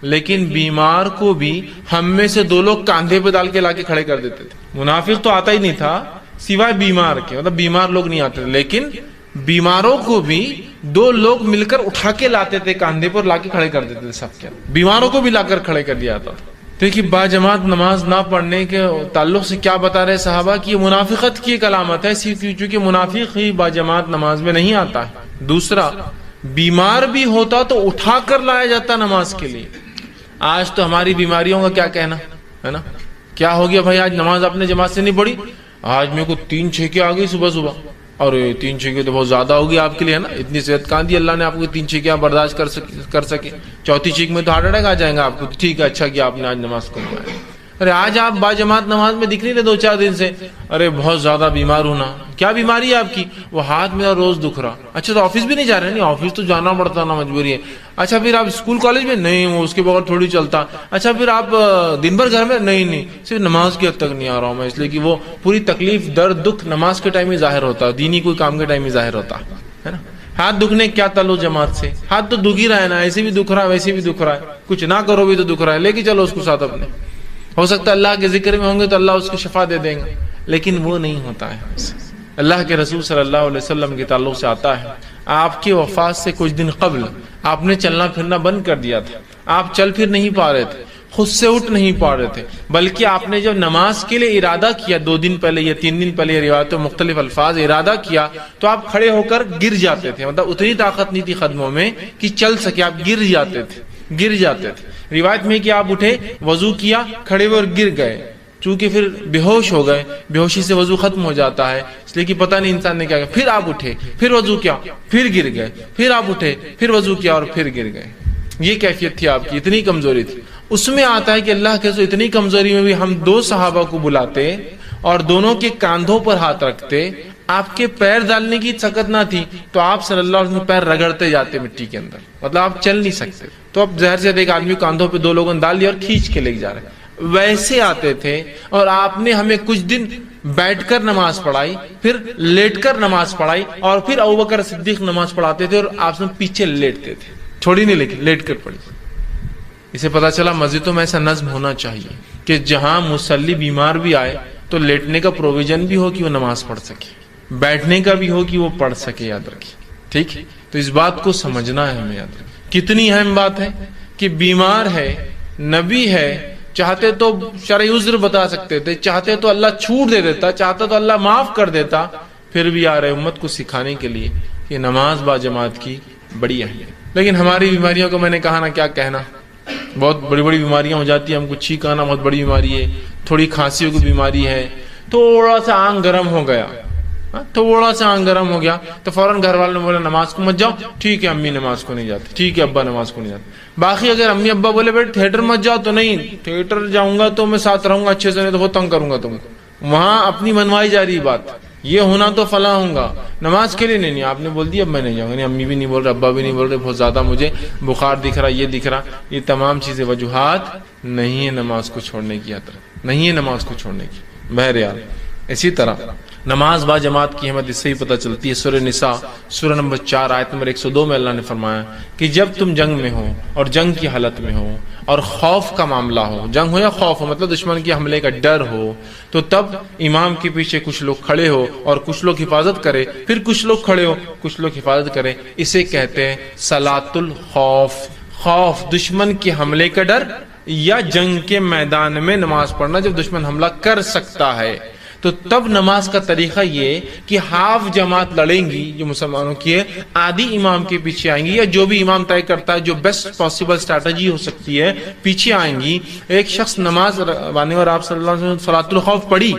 لیکن بیمار کو بھی ہم میں سے 2 لوگ کاندھے پہ ڈال کے لا کے کھڑے کر دیتے تھے. منافق تو آتا ہی نہیں تھا سوائے بیمار کے، مطلب بیمار لوگ نہیں آتے تھے، لیکن بیماروں کو بھی 2 لوگ مل کر اٹھا کے لاتے تھے، کاندھے پر لا کے کھڑے کر دیتے تھے. سب کے بیماروں کو بھی لا کر کھڑے کر دیا تھا. دیکھیے باجماعت نماز نہ پڑھنے کے تعلق سے کیا بتا رہے صحابہ کی یہ منافقت کی ایک علامت ہے، چونکہ منافق ہی باجماعت نماز میں نہیں آتا ہے۔ دوسرا، بیمار بھی ہوتا تو اٹھا کر لایا جاتا نماز کے لیے۔ آج تو ہماری بیماریوں کا کیا کہنا ہے نا، کیا ہو گیا بھائی آج نماز اپنے جماعت سے نہیں پڑھی، آج میرے کو 3 چھینکیں آ گئی صبح صبح، اور 3 چھینکیں تو بہت زیادہ ہوگی آپ کے لیے نا، اتنی صحت کہاں دی اللہ نے آپ کو 3 چھینکیں برداشت کر سکے، چوتھی چھینک میں تو ہارٹ اٹیک آ جائیں گا آپ کو۔ ٹھیک ہے، اچھا کیا آپ نے آج نماز کو پڑھایا۔ ارے آج آپ باجماعت نماز میں دکھ نہیں رہے 2-4 دن سے، ارے بہت زیادہ بیمار ہونا، کیا بیماری ہے آپ کی؟ وہ ہاتھ میرا روز دکھ رہا۔ اچھا تو آفس بھی نہیں جا رہے؟ نہیں آفس تو جانا پڑتا نا، مجبوری ہے۔ اچھا پھر آپ اسکول کالج میں؟ نہیں وہ اس کے بغیر تھوڑی چلتا۔ اچھا پھر آپ دن بھر گھر میں؟ نہیں صرف نماز کی حد تک نہیں آ رہا ہوں میں، اس لیے کہ وہ پوری تکلیف درد دکھ نماز کے ٹائم ہی ظاہر ہوتا ہے، دینی کوئی کام کے ٹائم ہی ظاہر ہوتا ہے نا۔ ہاتھ دکھنے کیا تعلق جماعت سے؟ ہاتھ تو دکھ ہی رہا ہے نا، ایسے بھی دکھ رہا ہے ویسے بھی دکھ رہا ہے، کچھ نہ کرو بھی تو دکھ رہا ہے، لے کے چلو اس کو ساتھ اپنے، ہو سکتا ہے اللہ کے ذکر میں ہوں گے تو اللہ اس کو شفا دے دیں گے، لیکن وہ نہیں ہوتا ہے۔ اللہ کے رسول صلی اللہ علیہ وسلم کے تعلق سے آتا ہے، آپ کی وفات سے کچھ دن قبل آپ نے چلنا پھرنا بند کر دیا تھا، آپ چل پھر نہیں پا رہے تھے، خود سے اٹھ نہیں پا رہے تھے، بلکہ آپ نے جب نماز کے لیے ارادہ کیا 2 دن پہلے یا 3 دن پہلے، روایتوں مختلف الفاظ ارادہ کیا، تو آپ کھڑے ہو کر گر جاتے تھے، مطلب اتنی طاقت نہیں تھی قدموں میں کہ چل سکے، آپ گر جاتے تھے۔ روایت میں کہ آپ اٹھے، وضو کیا، کھڑے ہوئے اور گر گئے، چونکہ پھر بے ہوش ہو گئے، بے ہوشی سے وضو ختم ہو جاتا ہے، اس لیے کہ پتہ نہیں انسان نے کیا کیا، پھر آپ اٹھے، پھر وضو کیا، پھر گر گئے، پھر آپ اٹھے، پھر وضو کیا اور پھر گر گئے۔ یہ کیفیت تھی آپ کی، اتنی کمزوری تھی۔ اس میں آتا ہے کہ اللہ کے رسول اتنی کمزوری میں بھی ہم 2 صحابہ کو بلاتے اور دونوں کے کاندھوں پر ہاتھ رکھتے، آپ کے پیر ڈالنے کی طاقت نہ تھی تو آپ صلی اللہ علیہ وسلم پیر رگڑتے جاتے مٹی کے اندر، مطلب آپ چل نہیں سکتے، تو اب ظاہر سے ایک آدمی کاندھوں پہ 2 لوگوں نے ڈال دیا اور کھینچ کے لے جا رہے، ویسے آتے تھے۔ اور آپ نے ہمیں کچھ دن بیٹھ کر نماز پڑھائی، پھر لیٹ کر نماز پڑھائی، اور پھر ابوبکر صدیق نماز پڑھاتے تھے اور آپ سے پیچھے لیٹتے تھے، چھوڑی نہیں لیکن لیٹ کر پڑھی۔ اسے پتا چلا مسجدوں میں ایسا نظم ہونا چاہیے کہ جہاں مصلی بیمار بھی آئے تو لیٹنے کا پروویژن بھی ہو کہ وہ نماز پڑھ سکے، بیٹھنے کا بھی ہو کہ وہ پڑھ سکے، یاد رکھیے ٹھیک۔ تو اس بات کو سمجھنا ہے ہمیں، یاد رکھیں کتنی اہم بات ہے کہ بیمار ہے، نبی ہے، چاہتے تو شرعی عذر بتا سکتے تھے، چاہتے تو اللہ چھوٹ دے دیتا، چاہتا تو اللہ معاف کر دیتا، پھر بھی آ رہے امت کو سکھانے کے لیے کہ نماز با جماعت کی بڑی اہمیت۔ لیکن ہماری بیماریوں کو میں نے کہا نا کیا کہنا، بہت بڑی بڑی بیماریاں ہو جاتی ہیں، ہم کو چھینک آنا بہت بڑی بیماری ہے، تھوڑی کھانسی کی بیماری ہے، تھوڑا سا آنکھ گرم ہو گیا، تھوڑا سا آنکھ گرم ہو گیا تو فوراً گھر والوں نے بولا نماز کو مت جاؤ، ٹھیک ہے امی نماز کو نہیں جاتی، ٹھیک ہے ابا نماز کو نہیں جاتے۔ باقی اگر امی ابا بولے بیٹے تھیٹر مت جاؤ تو نہیں، تھیٹر جاؤں گا تو میں ساتھ رہوں گا اچھے سے، نہیں تو بہت تنگ کروں گا تم کو، وہاں اپنی منوائی جا رہی بات، یہ ہونا تو فلاں ہوں گا، نماز کے لیے نہیں، آپ نے بول دیا اب میں نہیں جاؤں گا، نہیں امی بھی نہیں بول رہے، ابا بھی نہیں بول رہے، بہت زیادہ مجھے بخار دکھ رہا، یہ دکھ رہا، یہ تمام چیزیں وجوہات نہیں ہے نماز کو چھوڑنے کی، نہیں ہے نماز کو چھوڑنے کی۔ بہرحال اسی طرح نماز با جماعت کی اہمیت اس سے ہی پتہ چلتی ہے۔ سورہ نساء سورہ نمبر 4 آیت نمبر 102 میں اللہ نے فرمایا کہ جب تم جنگ میں ہو اور جنگ کی حالت میں ہو اور خوف کا معاملہ ہو، جنگ ہو یا خوف ہو مطلب دشمن کے حملے کا ڈر ہو، تو تب امام کے پیچھے کچھ لوگ کھڑے ہو اور کچھ لوگ حفاظت کرے، پھر کچھ لوگ کھڑے ہو کچھ لوگ حفاظت کرے، اسے کہتے ہیں صلاۃ الخوف۔ خوف دشمن کے حملے کا ڈر یا جنگ کے میدان میں نماز پڑھنا جب دشمن حملہ کر سکتا ہے، تو تب نماز کا طریقہ یہ کہ ہاف جماعت لڑیں گی جو مسلمانوں کی ہے، آدھی امام کے پیچھے آئیں گی یا جو بھی امام طے کرتا ہے جو بیسٹ پاسبل اسٹریٹجی ہو سکتی ہے پیچھے آئیں گی۔ ایک شخص نماز بانے اور آپ صلی اللہ علیہ وسلم صلاۃ الخوف پڑھی،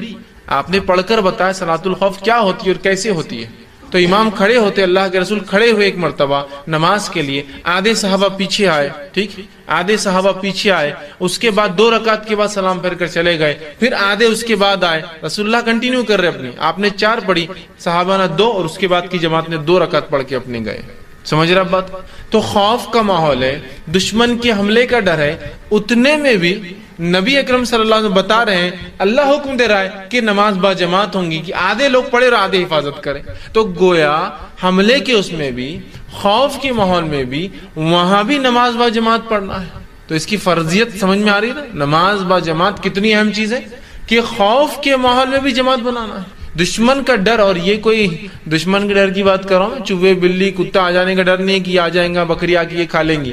آپ نے پڑھ کر بتایا صلاۃ الخوف کیا ہوتی ہے اور کیسے ہوتی ہے، تو امام کھڑے ہوتے، اللہ کے رسول کھڑے ہوئے ایک مرتبہ نماز کے لیے، آدھے صحابہ پیچھے آئے، ٹھیک آدھے صحابہ پیچھے آئے، اس کے بعد 2 رکعت کے بعد سلام پھیر کر چلے گئے، پھر آدھے اس کے بعد آئے، رسول اللہ کنٹینیو کر رہے اپنی، آپ نے 4 پڑھی، صحابہ نے 2 اور اس کے بعد کی جماعت نے 2 رکعت پڑھ کے اپنے گئے۔ سمجھ رہا بات؟ تو خوف کا ماحول ہے، دشمن کے حملے کا ڈر ہے، اتنے میں بھی نبی اکرم صلی اللہ علیہ وسلم بتا رہے ہیں، اللہ حکم دے رہا ہے کہ نماز با جماعت ہوں گی، کہ آدھے لوگ پڑھے اور آدھے حفاظت کریں، تو گویا حملے کے اس میں بھی، خوف کے ماحول میں بھی، وہاں بھی نماز با جماعت پڑھنا ہے۔ تو اس کی فرضیت سمجھ میں آ رہی ہے نا، نماز با جماعت کتنی اہم چیز ہے کہ خوف کے ماحول میں بھی جماعت بنانا ہے۔ دشمن کا ڈر، اور یہ کوئی دشمن کے ڈر کی بات کر رہا ہوں، چوہے بلی کتا آ جانے کا ڈر نہیں کہ آ جائیں گا بکری آ کے یہ کھا لیں گی،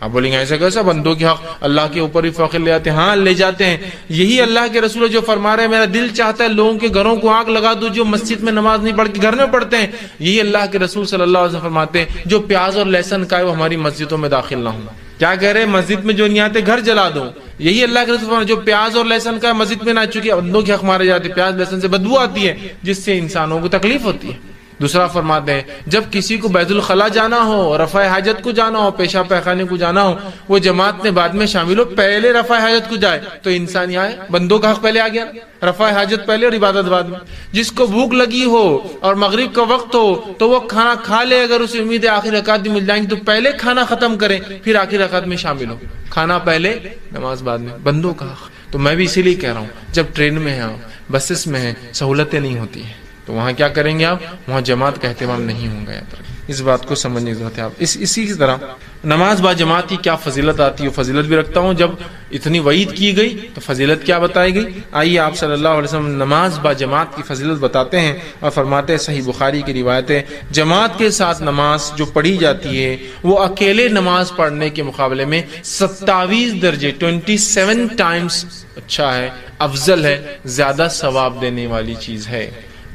آپ بولیں گے ایسا کیسا، بندوں کے حق اللہ کے اوپر بھی فخر لے آتے ہیں؟ ہاں لے جاتے ہیں. یہی اللہ کے رسول جو فرما رہے ہیں میرا دل چاہتا ہے لوگوں کے گھروں کو آگ لگا دو جو مسجد میں نماز نہیں پڑھ کے گھر میں پڑھتے ہیں. یہی اللہ کے رسول صلی اللہ علیہ وسلم فرماتے ہیں جو پیاز اور لہسن کھائے وہ ہماری مسجدوں میں داخل نہ ہوں. کیا کہہ رہے ہیں؟ مسجد میں جو نہیں آتے گھر جلا دو. یہی اللہ کے رسول جو پیاز اور لہسن کا مسجد میں نہ، چکے بندوں کے حق مارے جاتے، پیاز لہسن سے بدبو آتی ہے جس سے انسانوں کو تکلیف ہوتی ہے. دوسرا فرماتے ہیں جب کسی کو بیت الخلا جانا ہو، رفع حاجت کو جانا ہو، پیشاب پیخانے کو جانا ہو، وہ جماعت میں بعد میں شامل ہو، پہلے رفع حاجت کو جائے تو انسان یہاں ہے، بندوں کا حق پہلے آ گیا، رفع حاجت پہلے اور عبادت بعد میں. جس کو بھوک لگی ہو اور مغرب کا وقت ہو تو وہ کھانا کھا لے، اگر اسے امید ہے آخر رکعت بھی مل جائیں گی تو پہلے کھانا ختم کرے پھر آخر رکعت میں شامل ہو. کھانا پہلے نماز بعد میں، بندوں کا حق. تو میں بھی اسی لیے کہہ رہا ہوں جب ٹرین میں ہیں، بسز میں ہیں، سہولتیں نہیں ہوتی ہیں تو وہاں کیا کریں گے آپ؟ وہاں جماعت کا اہتمام نہیں ہوں گا. اس بات کو سمجھنے کی ضرورت ہے. آپ اسی کی طرح نماز با جماعت کی کیا فضیلت آتی ہے، فضیلت بھی رکھتا ہوں. جب اتنی وعید کی گئی تو فضیلت کیا بتائی گئی؟ آئیے آپ صلی اللہ علیہ وسلم نماز با جماعت کی فضیلت بتاتے ہیں اور فرماتے ہیں، صحیح بخاری کی روایت ہے، جماعت کے ساتھ نماز جو پڑھی جاتی ہے وہ اکیلے نماز پڑھنے کے مقابلے میں 27 درجے 27 ٹائمز اچھا ہے، افضل ہے، زیادہ ثواب دینے والی چیز ہے.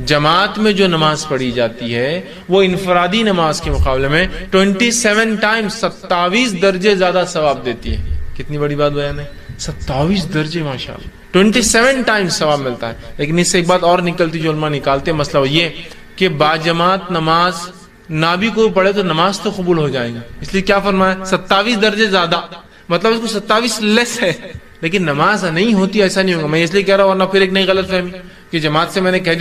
جماعت میں جو نماز پڑھی جاتی ہے وہ انفرادی نماز کے مقابلے میں 27 ٹائمز 27 درجے زیادہ ثواب دیتی ہے. کتنی بڑی بات بیان ہے، 27 درجے ماشاءاللہ 27 ٹائمز ثواب ملتا ہے. لیکن اس سے ایک بات اور نکلتی جو علماء نکالتے ہیں، مسئلہ یہ کہ باجماعت نماز نہ بھی کوئی پڑھے تو نماز تو قبول ہو جائے گی. اس لیے کیا فرمایا؟ 27 درجے زیادہ، مطلب اس کو 27 لیس ہے لیکن نماز نہیں ہوتی، ایسا نہیں ہوگا. میں اس لیے کہہ رہا ہوں ورنہ پھر ایک نئی غلط فہمی کہ جماعت سے میں نے کہہ